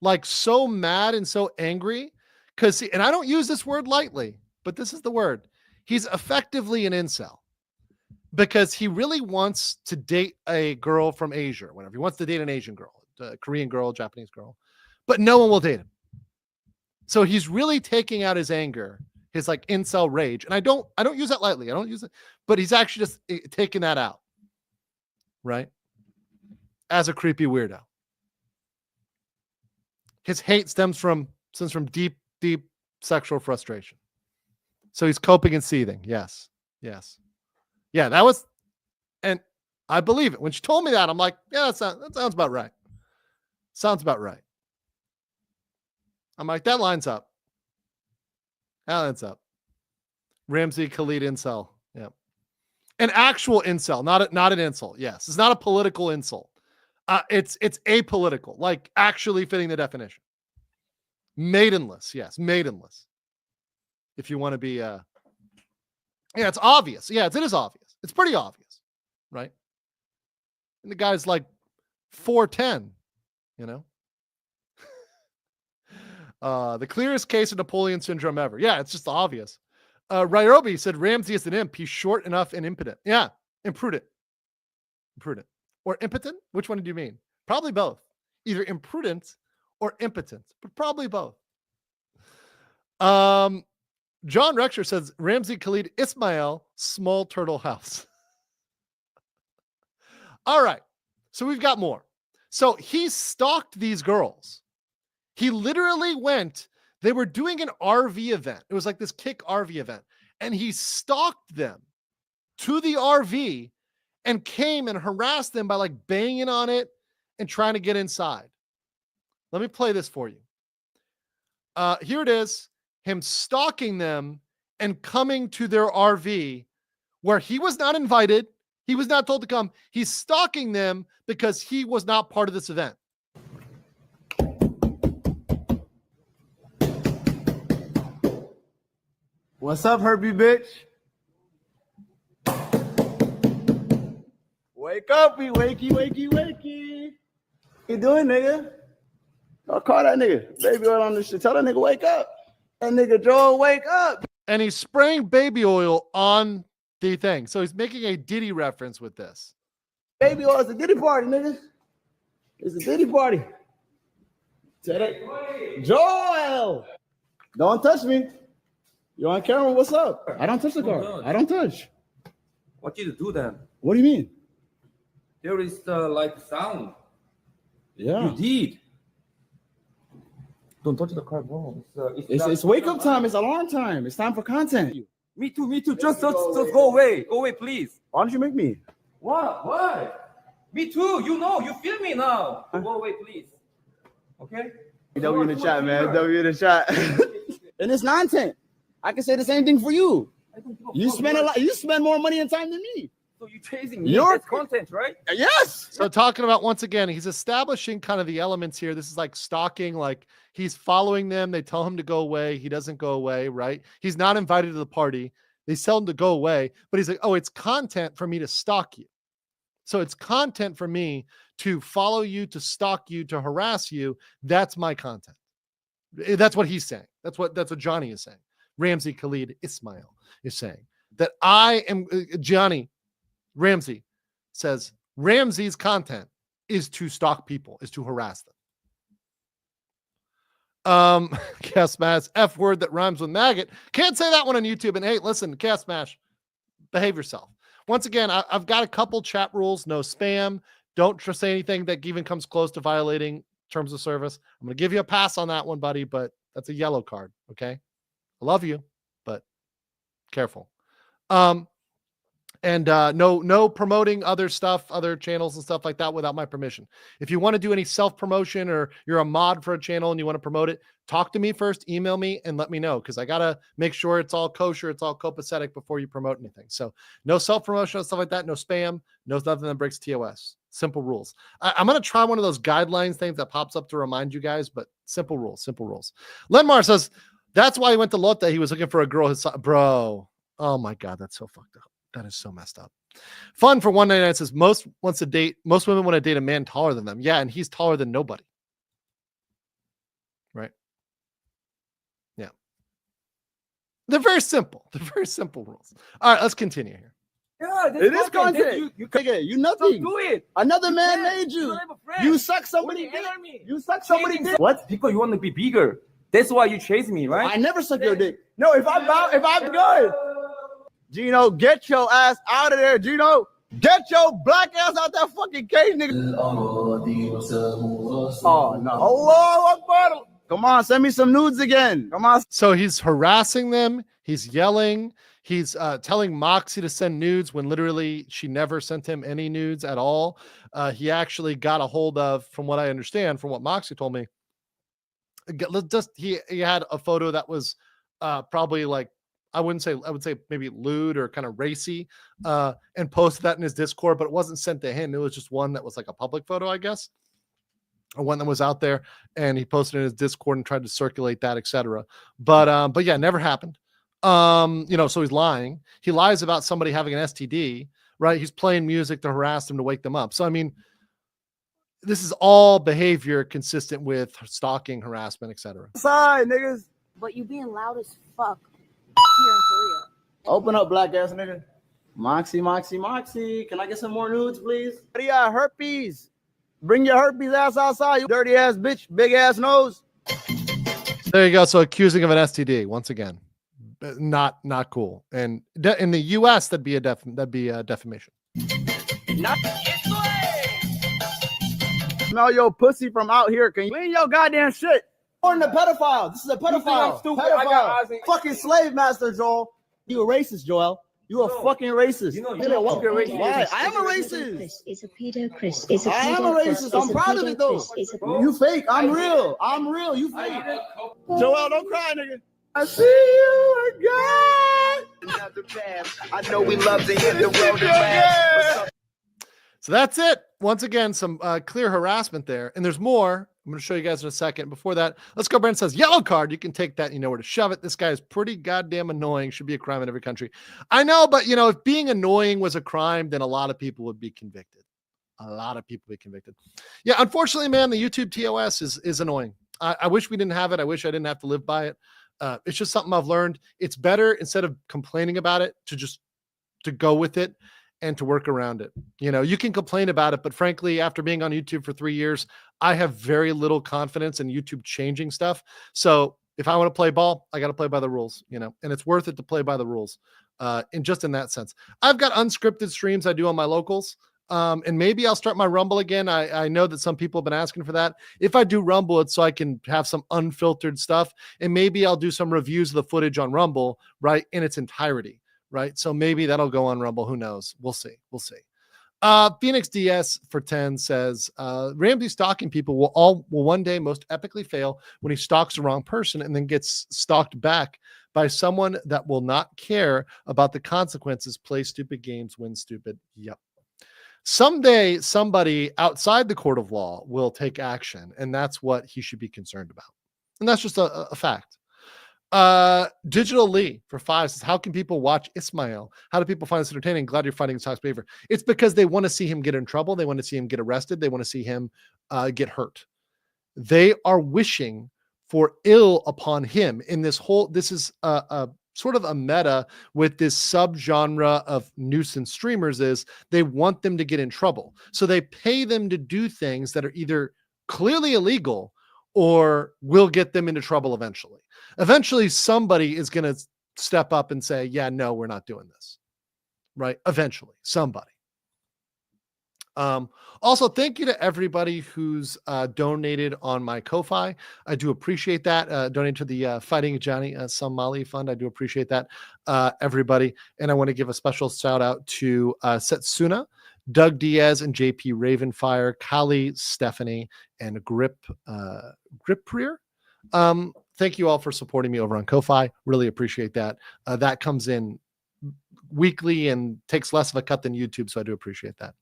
like so mad and so angry because, and I don't use this word lightly, but this is the word. He's effectively an incel because he really wants to date a girl from Asia or whatever. He wants to date an Asian girl, a Korean girl, Japanese girl, but no one will date him. So he's really taking out his anger, his like incel rage. And I don't use that lightly. I don't use it, but he's actually just taking that out. Right? As a creepy weirdo. His hate stems from deep, deep sexual frustration. So he's coping and seething. Yes. Yes. Yeah, that was, and I believe it. When she told me that, I'm like, yeah, that sounds about right. Sounds about right. I'm like, that lines up. That lines up. Ramsey, Khalid, incel. Yeah. An actual incel, not an insult. Yes. It's not a political insult. It's apolitical, like actually fitting the definition. Maidenless. Yes. Maidenless. If you want to be, yeah, it's obvious. Yeah, it is obvious. It's pretty obvious. Right. And the guy's like 4'10", you know? The clearest case of Napoleon syndrome ever. Yeah, it's just obvious. Ryobi said Ramsey is an imp. He's short enough and impotent. Yeah, imprudent. Imprudent. Or impotent? Which one do you mean? Probably both. Either imprudent or impotent, but probably both. John Rexer says Ramsey, Khalid, Ismael, small turtle house. All right. So we've got more. So he stalked these girls. He literally went, they were doing an RV event. It was like this kick RV event. And he stalked them to the RV and came and harassed them by like banging on it and trying to get inside. Let me play this for you. Here it is. Him stalking them and coming to their RV where he was not invited. He was not told to come. He's stalking them because he was not part of this event.
What's up, Herbie bitch? Wake up, we wakey. You doing, nigga? I'll call that nigga. Baby oil on this shit. Tell that nigga wake up. That nigga Joel, wake up.
And he's spraying baby oil on the thing. So he's making a Diddy reference with this.
Baby oil is a Diddy party, nigga. It's a Diddy party. Tell that Joel. Don't touch me. You're on camera. What's up? I don't touch the car. I don't touch.
What did you do then?
What do you mean?
There is like sound.
Yeah.
You did. Don't touch the car, bro.
It's wake up time. It's alarm time. It's time for content.
Me too. Just go away. Go away, please.
Why don't you make me?
What? Why? Me too. You feel me now. Go away, please. Okay?
W in the chat, man. W in the chat. And it's content. I can say the same thing for you. You spend a lot. You spend more money and time than me.
So you're chasing me.
Your
content, right?
Yes.
So talking about, once again, he's establishing kind of the elements here. This is like stalking, like he's following them. They tell him to go away. He doesn't go away, right? He's not invited to the party. They tell him to go away, but he's like, oh, it's content for me to stalk you. So it's content for me to follow you, to stalk you, to harass you. That's my content. That's what he's saying. That's what Johnny is saying. Ramsey, Khalid, Ismael. is saying that I am Gianni Ramsey says Ramsey's content is to stalk people, is to harass them. Chaos Smash, F word that rhymes with maggot. Can't say that one on YouTube. And hey, listen, Chaos Smash, behave yourself. Once again, I've got a couple chat rules. No spam. Don't say anything that even comes close to violating terms of service. I'm going to give you a pass on that one, buddy, but that's a yellow card. Okay. I love you, but careful. And no promoting other stuff, other channels and stuff like that without my permission. If you want to do any self-promotion or you're a mod for a channel and you want to promote it, talk to me first, email me and let me know, because I got to make sure it's all kosher, it's all copacetic before you promote anything. So no self-promotion and stuff like that, no spam, no nothing that breaks TOS. Simple rules. I'm going to try one of those guidelines things that pops up to remind you guys, but simple rules, simple rules. Lenmar says, that's why he went to Lotte. He was looking for a girl. Bro, oh my God, that's so fucked up. That is so messed up. Fun for 199 says most women want to date a man taller than them. Yeah, and he's taller than nobody. Right? Yeah. They're very simple. They're very simple rules. All right, let's continue here.
Yeah,
It is content. You nothing.
Do it.
Another man made you. You suck somebody dick. You suck somebody dick.
What? Because you want to be bigger. That's why you chase me, right?
I never suck your dick. No, if I'm good. Gino, get your ass out of there, Gino. Get your black ass out that fucking cage, nigga. Oh, no. Allah Akbar. Come on, send me some nudes again. Come on.
So he's harassing them. He's yelling. He's telling Moxie to send nudes when literally she never sent him any nudes at all. He actually got a hold of, from what I understand, from what Moxie told me, he had a photo that was probably like, I would say maybe lewd or kind of racy, and posted that in his Discord, but it wasn't sent to him. It was just one that was like a public photo, I guess, or one that was out there, and he posted in his Discord and tried to circulate that, etc. But yeah, never happened. So he's lying. He lies about somebody having an STD, right? He's playing music to harass them, to wake them up. So, I mean, this is all behavior consistent with stalking, harassment, etc.
Side, niggas.
But you being loud as fuck here in Korea.
Open up, black ass nigga. Moxie. Can I get some more nudes, please? Yeah, herpes. Bring your herpes ass outside, you dirty ass bitch, big ass nose.
There you go. So accusing of an STD once again, not cool. And in the U.S., that'd be a defamation.
Smell your pussy from out here. Can you clean your goddamn shit? Or the pedophile. This is a pedophile. Pedophile. Fucking slave master, Joel. You a racist, Joel. You a fucking racist. You know what? Why? I am a racist.
It's a pedo, Chris. It's a
I am a racist. I'm proud of it, though. You fake. I'm real. You fake. Joel, don't cry, nigga. I see you again.
I know we love to hit the road again.
So that's it. Once again, some clear harassment there. And there's more. I'm going to show you guys in a second. Before that, let's go. Brent says, yellow card. You can take that. You know where to shove it. This guy is pretty goddamn annoying. Should be a crime in every country. I know, but if being annoying was a crime, then a lot of people would be convicted. Yeah, unfortunately, man, the YouTube TOS is annoying. I wish we didn't have it. I wish I didn't have to live by it. It's just something I've learned. It's better, instead of complaining about it, to go with it and to work around it. You can complain about it, but frankly, after being on YouTube for 3 years, I have very little confidence in YouTube changing stuff. So if I want to play ball, I got to play by the rules, and it's worth it to play by the rules. In that sense, I've got unscripted streams I do on my locals. And maybe I'll start my Rumble again. I know that some people have been asking for that. If I do Rumble, it's so I can have some unfiltered stuff, and maybe I'll do some reviews of the footage on Rumble, right, in its entirety, right? So maybe that'll go on Rumble. Who knows? We'll see. Phoenix DS for 10 says, Ramsey stalking people will one day most epically fail when he stalks the wrong person and then gets stalked back by someone that will not care about the consequences. Play stupid games, win stupid. Yep. Someday, somebody outside the court of law will take action, and that's what he should be concerned about. And that's just a fact. Digital Lee for 5 says, how can people watch Ismael? How do people find this entertaining? Glad you're fighting Sox behavior. It's because they want to see him get in trouble. They want to see him get arrested. They want to see him get hurt. They are wishing for ill upon him in this is a sort of a meta with this subgenre of nuisance streamers is they want them to get in trouble. So they pay them to do things that are either clearly illegal or will get them into trouble eventually. Eventually, somebody is going to step up and say, yeah, no, we're not doing this. Right? Eventually, somebody. Also, thank you to everybody who's donated on my Ko-Fi. I do appreciate that. Donate to the Fighting Johnny Somali Fund. I do appreciate that, everybody. And I want to give a special shout out to Setsuna, Doug Diaz, and JP Ravenfire, Khalid, Stephanie, and Griprier. Thank you all for supporting me over on Ko-Fi. Really appreciate that. That comes in weekly and takes less of a cut than YouTube, so I do appreciate that.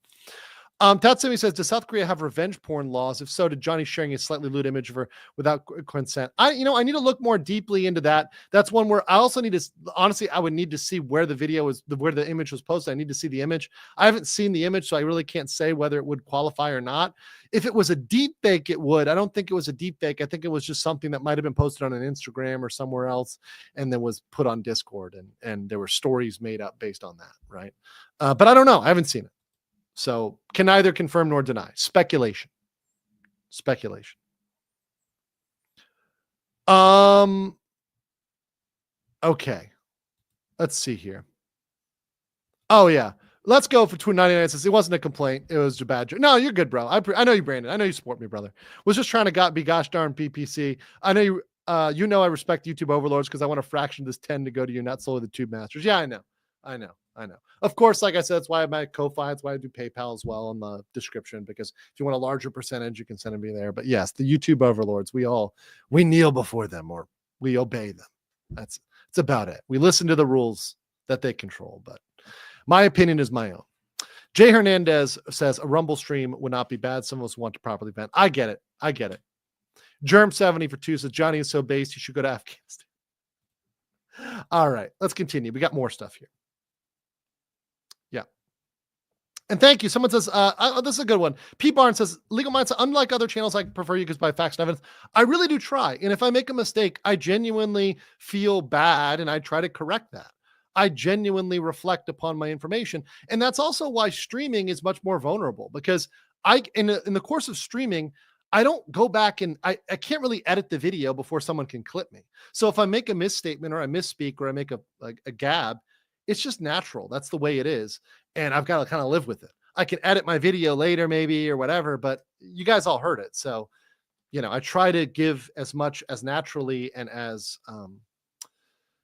Tatsumi says, does South Korea have revenge porn laws? If so, did Johnny sharing a slightly lewd image of her without consent? I need to look more deeply into that. That's one where I also need to, honestly, I would need to see where the video was, where the image was posted. I need to see the image. I haven't seen the image, so I really can't say whether it would qualify or not. If it was a deep fake, it would. I don't think it was a deep fake. I think it was just something that might have been posted on an Instagram or somewhere else and then was put on Discord, and there were stories made up based on that, right? But I don't know. I haven't seen it. So can neither confirm nor deny. Speculation. Okay. Let's see here. Oh yeah. Let's go for 299 cents. It wasn't a complaint. It was a bad joke. No, you're good, bro. I know you, Brandon. I know you support me, brother. Was just trying to be gosh darn PPC. I know you. I respect YouTube overlords because I want a fraction of this 10 to go to you, not solely the tube masters. Yeah, I know. Of course, like I said, that's why I have my Ko-Fi. That's why I do PayPal as well in the description, because if you want a larger percentage, you can send me there. But yes, the YouTube overlords, we kneel before them or we obey them. That's about it. We listen to the rules that they control, but my opinion is my own. Jay Hernandez says a Rumble stream would not be bad. Some of us want to properly vent. I get it. Germ 70 for 2 says Johnny is so based he should go to Afghanistan. All right, let's continue. We got more stuff here. Yeah. And thank you. Someone says, this is a good one. P. Barnes says, Legal Mindset, unlike other channels, I prefer you because by facts and evidence. I really do try. And if I make a mistake, I genuinely feel bad and I try to correct that. I genuinely reflect upon my information. And that's also why streaming is much more vulnerable, because in the course of streaming, I don't go back and I can't really edit the video before someone can clip me. So if I make a misstatement or I misspeak or I make a gab, it's just natural. That's the way it is. And I've got to kind of live with it. I can edit my video later maybe or whatever, but you guys all heard it. So, I try to give as much as naturally and as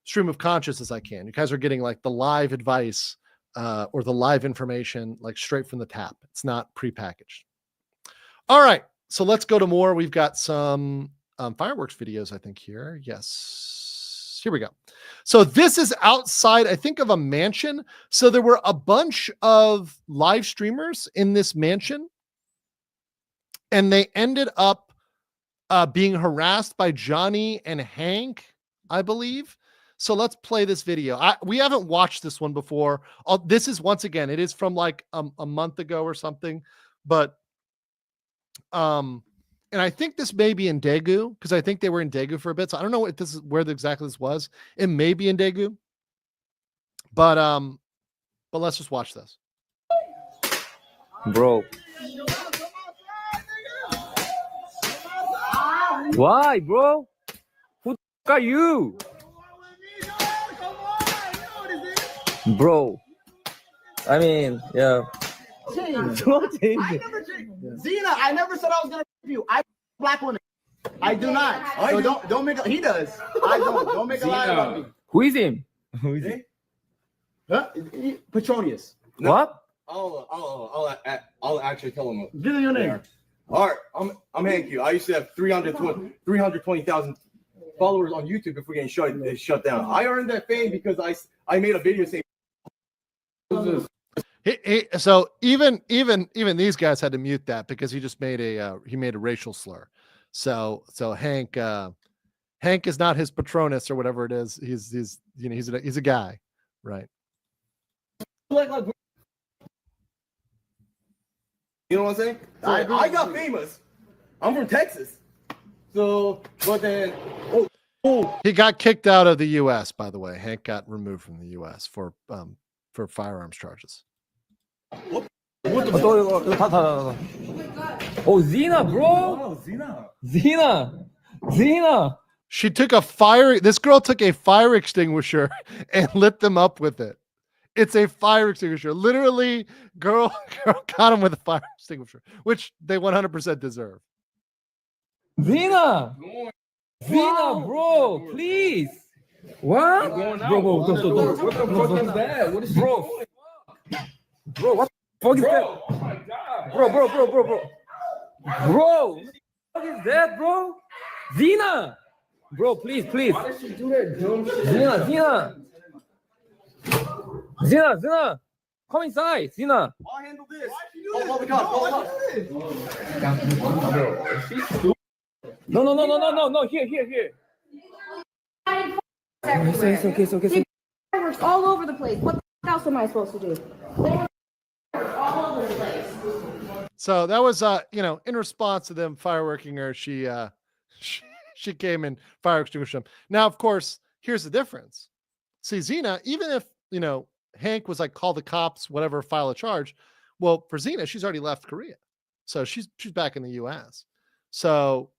stream of conscious as I can. You guys are getting like the live advice or the live information like straight from the tap. It's not prepackaged. All right. So let's go to more. We've got some fireworks videos, I think, here. Yes. Here we go. So this is outside, I think, of a mansion. So there were a bunch of live streamers in this mansion, and they ended up being harassed by Johnny and Hank, I believe. So let's play this video. We haven't watched this one before. This is, once again, it is from like a month ago or something, but and I think this may be in Daegu, because I think they were in Daegu for a bit. So I don't know if this is where exactly this was. It may be in Daegu, but let's just watch this.
Bro. Why, bro? Who the f are you? Bro. I mean, yeah.
Zena, I never said I was gonna you. I black women. I do not. So don't make a, he does. I don't make a lie about me.
Who is him? Who is he?
Huh? Petronius.
What?
I'll actually tell him.
Give me your name.
All right, I'm Hank. I used to have 320,000 followers on YouTube before getting shut down. I earned that fame because I made a video saying.
So even these guys had to mute that because he just made a racial slur. So Hank is not his Patronus or whatever it is. He's a guy, right?
You know what I'm saying? So I got famous. I'm from Texas. So, but then
He got kicked out of the U.S. By the way, Hank got removed from the U.S. for firearms charges.
Oh, Zena, bro. Zena.
She took this girl took a fire extinguisher and lit them up with it. It's a fire extinguisher. Literally, girl got him with a fire extinguisher, which they 100% deserve.
Zena, bro, please. What? Bro, what the fuck is that? What is bro? Bro, what the fuck is that? Oh my god. Bro. Bro, what is that, bro? Zena. Bro, please. Why did she do that dumb shit? Zena. Come inside, Zena.
I'll handle this. Call the cops.
No. Here. It's okay.
Fireworks all over the place. What the else am I supposed to do? All over the place.
So that was, in response to them fireworking her, she came and fire extinguished them. Now, of course, here's the difference. See, Zena, even if, Hank was like, call the cops, whatever, file a charge. Well, for Zena, she's already left Korea. So she's back in the US. So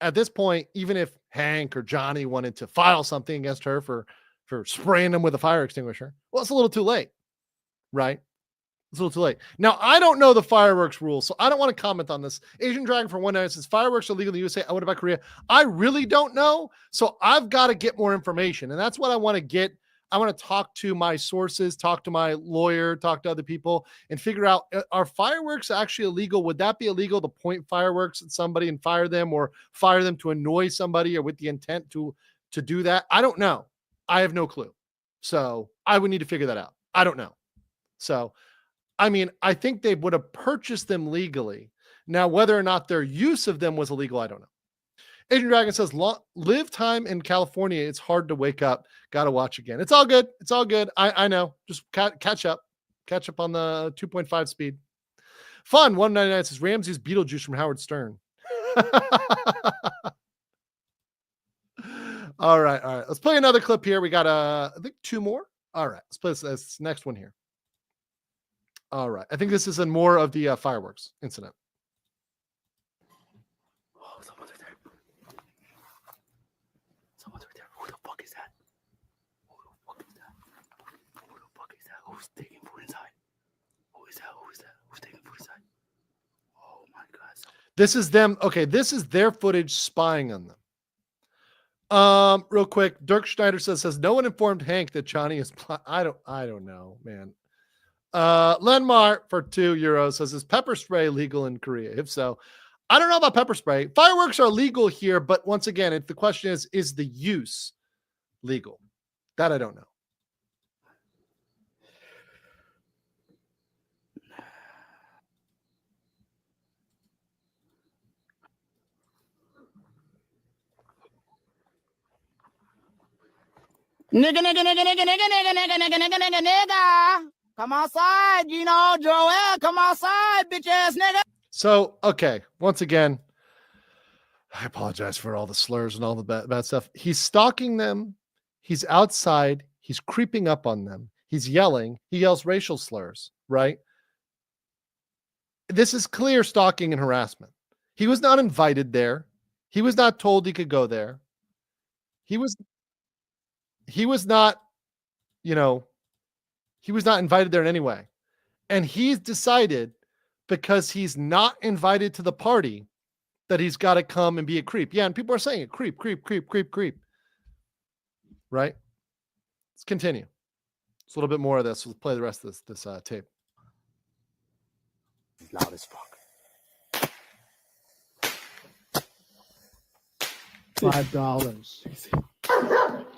at this point, even if Hank or Johnny wanted to file something against her for spraying them with a fire extinguisher, well, it's a little too late, right? It's a little too late. Now, I don't know the fireworks rules, so I don't want to comment on this. Asian Dragon for 1 says fireworks are legal in the USA. What about Korea? I really don't know. So I've got to get more information. And that's what I want to get. I want to talk to my sources, talk to my lawyer, talk to other people, and figure out, are fireworks actually illegal? Would that be illegal to point fireworks at somebody and fire them, or fire them to annoy somebody, or with the intent to do that? I don't know. I have no clue. So I would need to figure that out. I don't know. So I mean, I think they would have purchased them legally. Now, whether or not their use of them was illegal, I don't know. Adrian Dragon says, live time in California. It's hard to wake up. Got to watch again. It's all good. It's all good. I know. Just catch up. Catch up on the 2.5 speed. Fun 199 says Ramsey's Beetlejuice from Howard Stern. All right. Let's play another clip here. We got I think 2 more. All right. Let's play this next one here. All right. I think this is in more of the fireworks incident.
Oh, someone's right there. Someone's right there. Who the fuck is that? Who the fuck is that? Who the fuck is that? Who's taking food inside? Who is that? Who's taking food inside? Oh my God.
This is them. Okay. This is their footage spying on them. Real quick. Dirk Schneider says no one informed Hank that Johnny is, I don't know, man. Lenmar for €2 says, is pepper spray legal in Korea? If so, I don't know about pepper spray. Fireworks are legal here, but once again, the question is the use legal? That I don't know.
Nigga. Come outside, Joel. Come outside, bitch ass nigga.
So, okay. Once again, I apologize for all the slurs and all the bad stuff. He's stalking them. He's outside. He's creeping up on them. He's yelling. He yells racial slurs, right? This is clear stalking and harassment. He was not invited there. He was not told he could go there. He was not, he was not invited there in any way. And he's decided, because he's not invited to the party, that he's got to come and be a creep. Yeah, and people are saying it. Creep. Right? Let's continue. It's a little bit more of this. We'll play the rest of this tape.
Loud as fuck.
$5.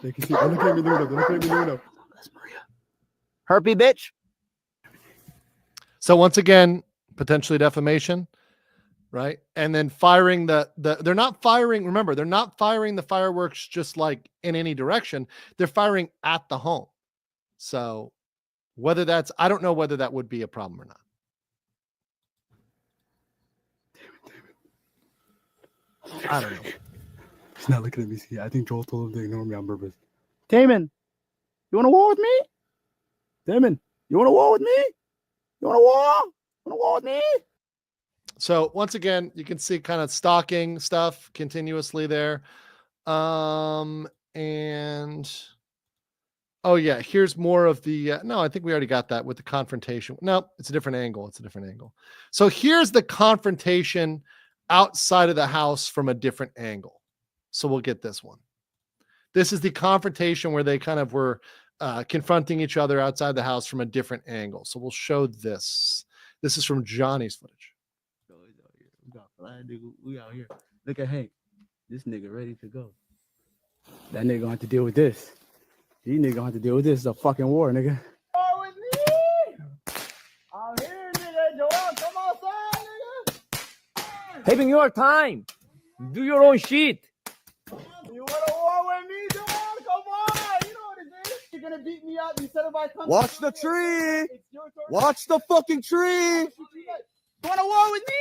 They can see. Don't look at me, Luna. That's Maria.
Herpy bitch.
So once again, potentially defamation, right? And then firing they're not firing. Remember, they're not firing the fireworks just like in any direction. They're firing at the home. So I don't know whether that would be a problem or not.
Damn it.
I don't know.
He's not looking at me. See, I think Joel told him to ignore me on purpose. Taman, you want to war with me? Taman, you want to war with me? You want to war? Want to war with me?
So once again, you can see kind of stalking stuff continuously there. And oh yeah, here's more of the, no, I think we already got that with the confrontation. No, it's a different angle. It's a different angle. So here's the confrontation outside of the house from a different angle. So we'll get this one. This is the confrontation where they kind of were confronting each other outside the house from a different angle. So we'll show this. This is from Johnny's footage.
We out here. Look at Hank. This nigga ready to go. That nigga gonna have to deal with this. These nigga gonna have to deal with this. It's a fucking war, nigga.
War with me? I'm here, nigga. Joel, come outside, nigga.
Having your time. Do your own shit.
You wanna war with me, Joel? Come on. You know what it is. You're gonna beat me up. You said if I come.
Watch the tree. Watch the fucking tree.
You wanna war with me?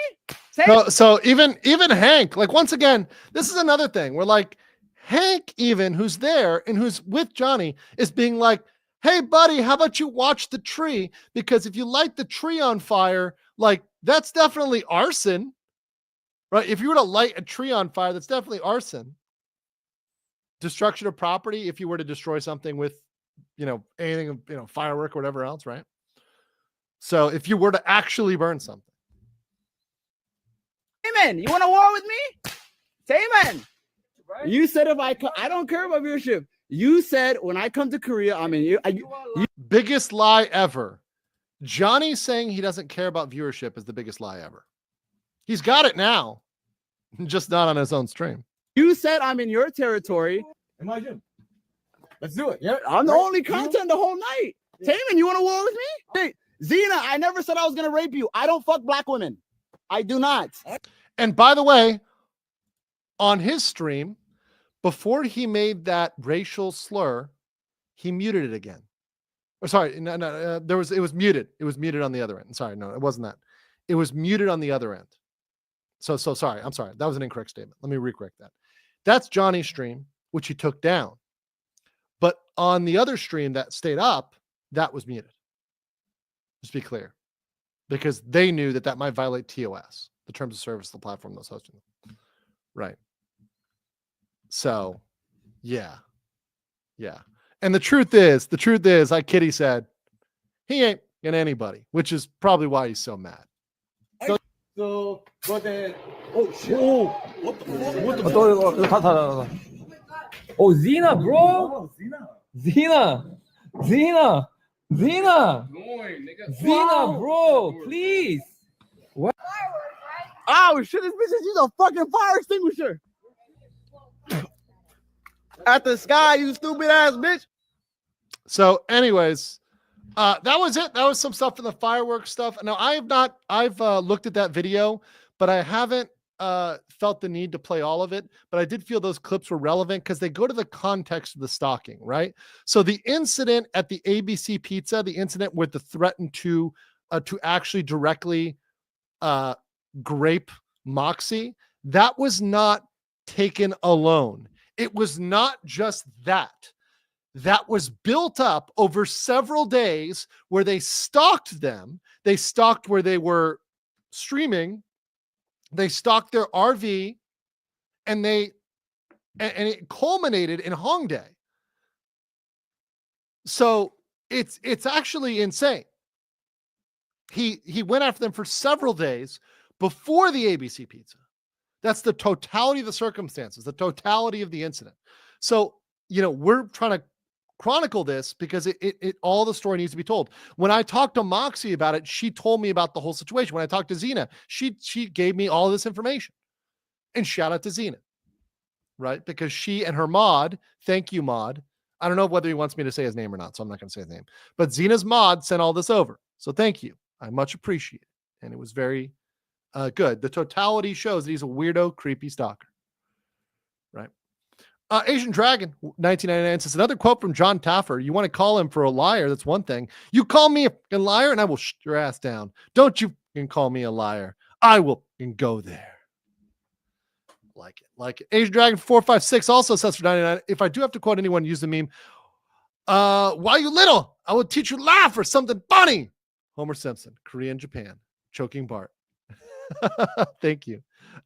So even Hank, like once again, this is another thing where like Hank, even who's there and who's with Johnny, is being like, hey buddy, how about you watch the tree? Because if you light the tree on fire, like that's definitely arson, right? If you were to light a tree on fire, that's definitely arson. Destruction of property, if you were to destroy something with, anything, firework or whatever else, right? So if you were to actually burn something.
Taman, you want to war with me? Taman, you said if I don't care about viewership. You said when I come to Korea, I mean, you
biggest lie ever. Johnny saying he doesn't care about viewership is the biggest lie ever. He's got it now, just not on his own stream.
You said I'm in your territory.
Am I Jim? Let's do it.
Yeah, I'm the only content the whole night. Yeah. Taman, you want to war with me? Hey, Zena, I never said I was gonna rape you. I don't fuck black women. I do not.
And by the way, on his stream, before he made that racial slur, he muted it again. Or sorry, it was muted. It was muted on the other end. Sorry, no, it wasn't that. It was muted on the other end. So sorry. I'm sorry. That was an incorrect statement. Let me recorrect that. That's Johnny's stream, which he took down. But on the other stream that stayed up, that was muted. Just be clear. Because they knew that might violate TOS, the terms of service of the platform that's hosting them. Right. So, yeah. And the truth is, like Kitty said, he ain't in anybody, which is probably why he's so mad.
So but then, oh shit! Oh, what the
fuck? Oh, Zena, bro. Zena, bro, please.
What? Oh shit! This bitch is using a fucking fire extinguisher at the sky. You stupid ass bitch.
So, anyways, that was it. That was some stuff from the fireworks stuff. Now, I've looked at that video, but I haven't felt the need to play all of it. But I did feel those clips were relevant because they go to the context of the stalking, right? So the incident at the ABC Pizza, the incident with the threatened to actually directly grape Moxie, that was not taken alone. It was not just that. That was built up over several days where they stalked them. They stalked where they were streaming. They stalked their RV, and it culminated in Hongdae. So it's actually insane. He went after them for several days before the ABC Pizza. That's the totality of the circumstances, the totality of the incident. So, we're trying to chronicle this because it all the story needs to be told. When I talked to Moxie about it, she told me about the whole situation. When I talked to Zena, she gave me all this information. And shout out to Zena, right? Because she and her mod, thank you, mod. I don't know whether he wants me to say his name or not, so I'm not going to say his name. But Zena's mod sent all this over. So thank you. I much appreciate it. And it was very good. The totality shows that he's a weirdo, creepy stalker. Right? Asian Dragon 1999 says another quote from John Taffer. You want to call him for a liar? That's one thing. You call me a liar, and I will shut your ass down. Don't you call me a liar? I will go there. Like it. Asian Dragon 456 also says for 99. If I do have to quote anyone, use the meme. Why you little? I will teach you laugh or something funny. Homer Simpson, Korea and Japan, choking Bart. Thank you.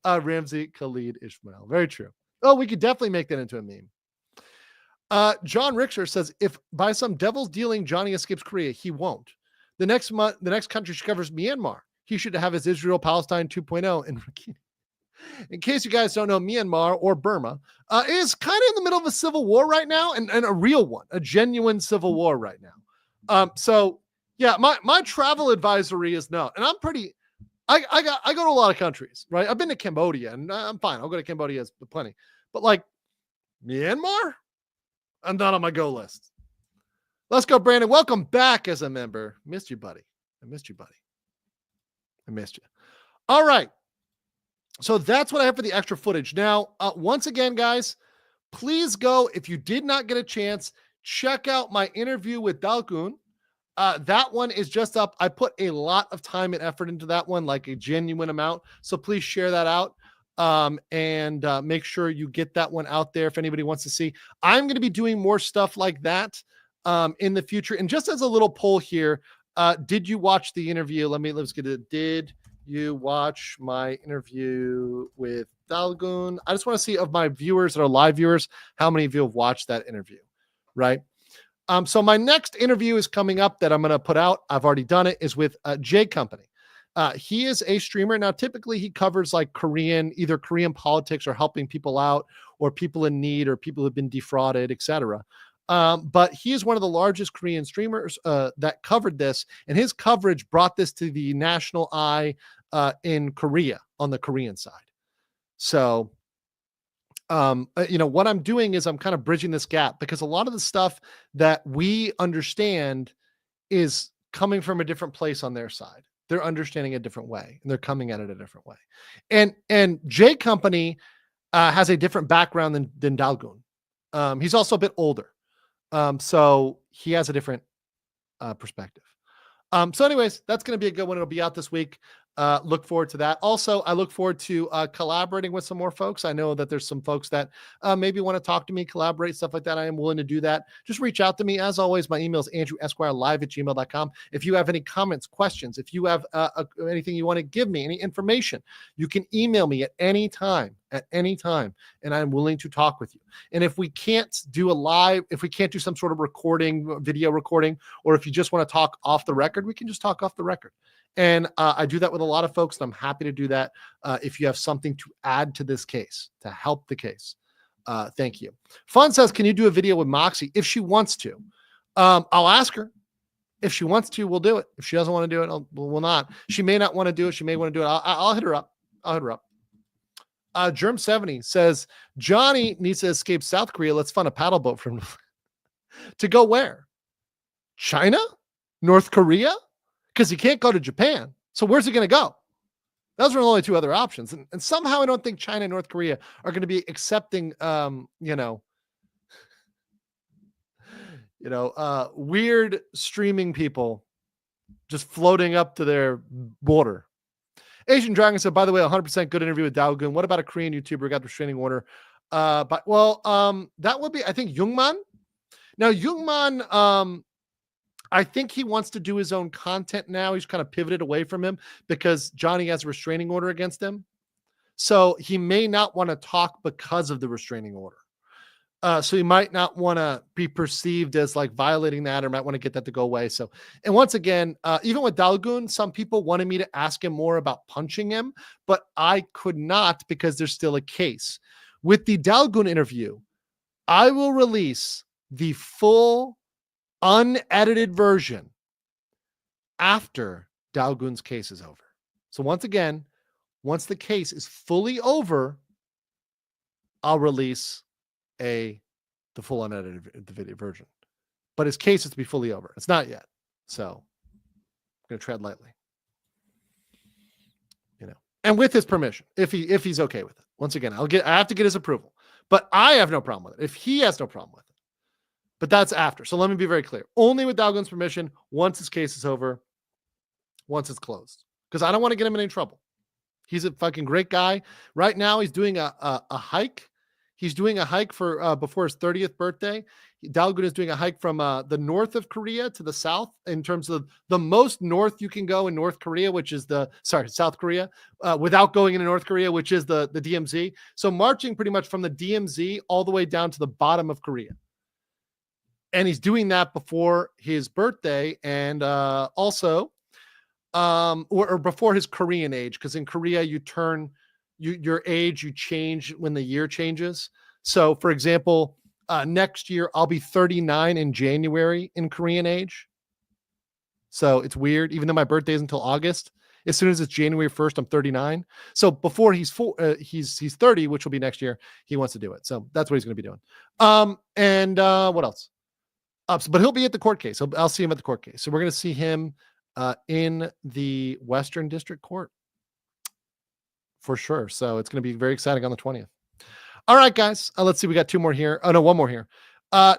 Ramsey, Khalid, Ismael. Very true. Oh, we could definitely make that into a meme. John Richter says, if by some devil's dealing Johnny escapes Korea, he won't. The next country she covers Myanmar. He should have his Israel Palestine 2.0 in Rakini. In case you guys don't know, Myanmar or Burma is kind of in the middle of a civil war right now, and a real one, a genuine civil war right now. So yeah, my travel advisory is no, and I'm pretty. I go to a lot of countries, right? I've been to Cambodia, and I'm fine. I'll go to Cambodia, it's plenty. But like Myanmar, I'm not on my go list. Let's go, Brandon. Welcome back as a member. Missed you, buddy. I missed you. All right. So that's what I have for the extra footage. Now, once again, guys, please go. If you did not get a chance, check out my interview with Dalgun. That one is just up. I put a lot of time and effort into that one, like a genuine amount. So please share that out and make sure you get that one out there if anybody wants to see. I'm going to be doing more stuff like that in the future. And just as a little poll here, did you watch the interview? Let's get it. Did you watch my interview with Dalgun? I just want to see of my viewers that are live viewers, how many of you have watched that interview, right? So my next interview is coming up that I'm going to put out. I've already done it, is with J Company. He is a streamer. Now, typically he covers like either Korean politics or helping people out or people in need or people who've been defrauded, etc. But he is one of the largest Korean streamers that covered this, and his coverage brought this to the national eye in Korea on the Korean side. So, what I'm doing is I'm kind of bridging this gap because a lot of the stuff that we understand is coming from a different place on their side. They're understanding a different way and they're coming at it a different way. And J Company has a different background than Dalgun. He's also a bit older. So he has a different perspective. So anyways, that's going to be a good one. It'll be out this week. Look forward to that. Also, I look forward to collaborating with some more folks. I know that there's some folks that maybe want to talk to me, collaborate, stuff like that. I am willing to do that. Just reach out to me. As always, my email is andrewesquirelive@gmail.com. If you have any comments, questions, if you have anything you want to give me, any information, you can email me at any time, and I'm willing to talk with you. And if we can't do if we can't do some sort of video recording, or if you just want to talk off the record, we can just talk off the record. And I do that with a lot of folks, and I'm happy to do that if you have something to add to this case, to help the case. Thank you. Fun says, can you do a video with Moxie? If she wants to. I'll ask her. If she wants to, we'll do it. If she doesn't want to do it, we'll not. She may not want to do it. She may want to do it. I'll hit her up. Germ70 says, Johnny needs to escape South Korea. Let's fund a paddle boat for him. To go where? China? North Korea? Because he can't go to Japan. So where's he going to go? Those are the only two other options. And somehow I don't think China and North Korea are going to be accepting, weird streaming people just floating up to their border. Asian Dragon said, by the way, 100% good interview with Dalgun. What about a Korean YouTuber who got restraining order? That would be, I think, Jungman. Now, Jungman, I think he wants to do his own content now. He's kind of pivoted away from him because Johnny has a restraining order against him. So he may not want to talk because of the restraining order. So he might not want to be perceived as like violating that, or might want to get that to go away. So, and once again, even with Dalgun, some people wanted me to ask him more about punching him, but I could not because there's still a case. With the Dalgun interview, I will release the full unedited version after Dalgun's case is over. So once again, once the case is fully over, I'll release the full unedited video version. But his case is to be fully over. It's not yet. So I'm going to tread lightly. And with his permission, if he's okay with it. Once again, I have to get his approval. But I have no problem with it. If he has no problem with it. But that's after. So let me be very clear. Only with Dalgun's permission, once his case is over, once it's closed. Because I don't want to get him in any trouble. He's a fucking great guy. Right now, he's doing a hike. He's doing a hike for before his 30th birthday. Dalgun is doing a hike from the north of Korea to the south in terms of the most north you can go in North Korea, which is South Korea, without going into North Korea, which is the DMZ. So marching pretty much from the DMZ all the way down to the bottom of Korea. And he's doing that before his birthday and also or before his Korean age, because in Korea you turn your age, you change when the year changes. So for example, next year I'll be 39 in January in Korean age. So it's weird, even though my birthday isn't until August. As soon as it's January 1st, I'm 39. So before he's 30, which will be next year, he wants to do it. So that's what he's going to be doing. And what else? But he'll be at the court case. I'll see him at the court case. So we're going to see him in the Western District Court for sure. So it's going to be very exciting on the 20th. All right, guys. Let's see. We got two more here. Oh, no, one more here.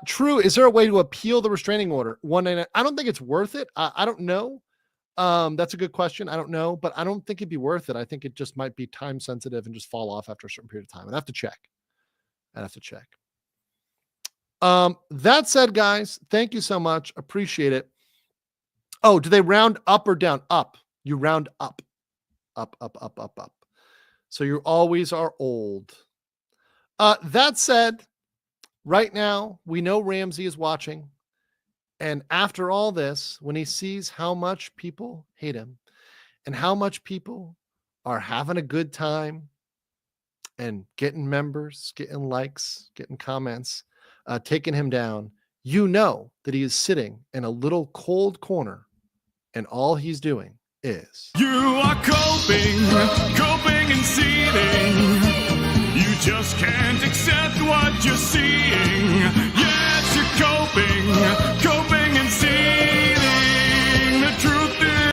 True. Is there a way to appeal the restraining order? 199. I don't think it's worth it. I don't know. That's a good question. I don't know, but I don't think it'd be worth it. I think it just might be time sensitive and just fall off after a certain period of time. I'd have to check. That said, guys, thank you so much. Appreciate it. Oh, do they round up or down? Up. You round up. Up. So you always are old. That said, right now, we know Ramsey is watching. And after all this, when he sees how much people hate him and how much people are having a good time and getting members, getting likes, getting comments, taking him down, you know that he is sitting in a little cold corner and all he's doing is
you are coping and seething. You just can't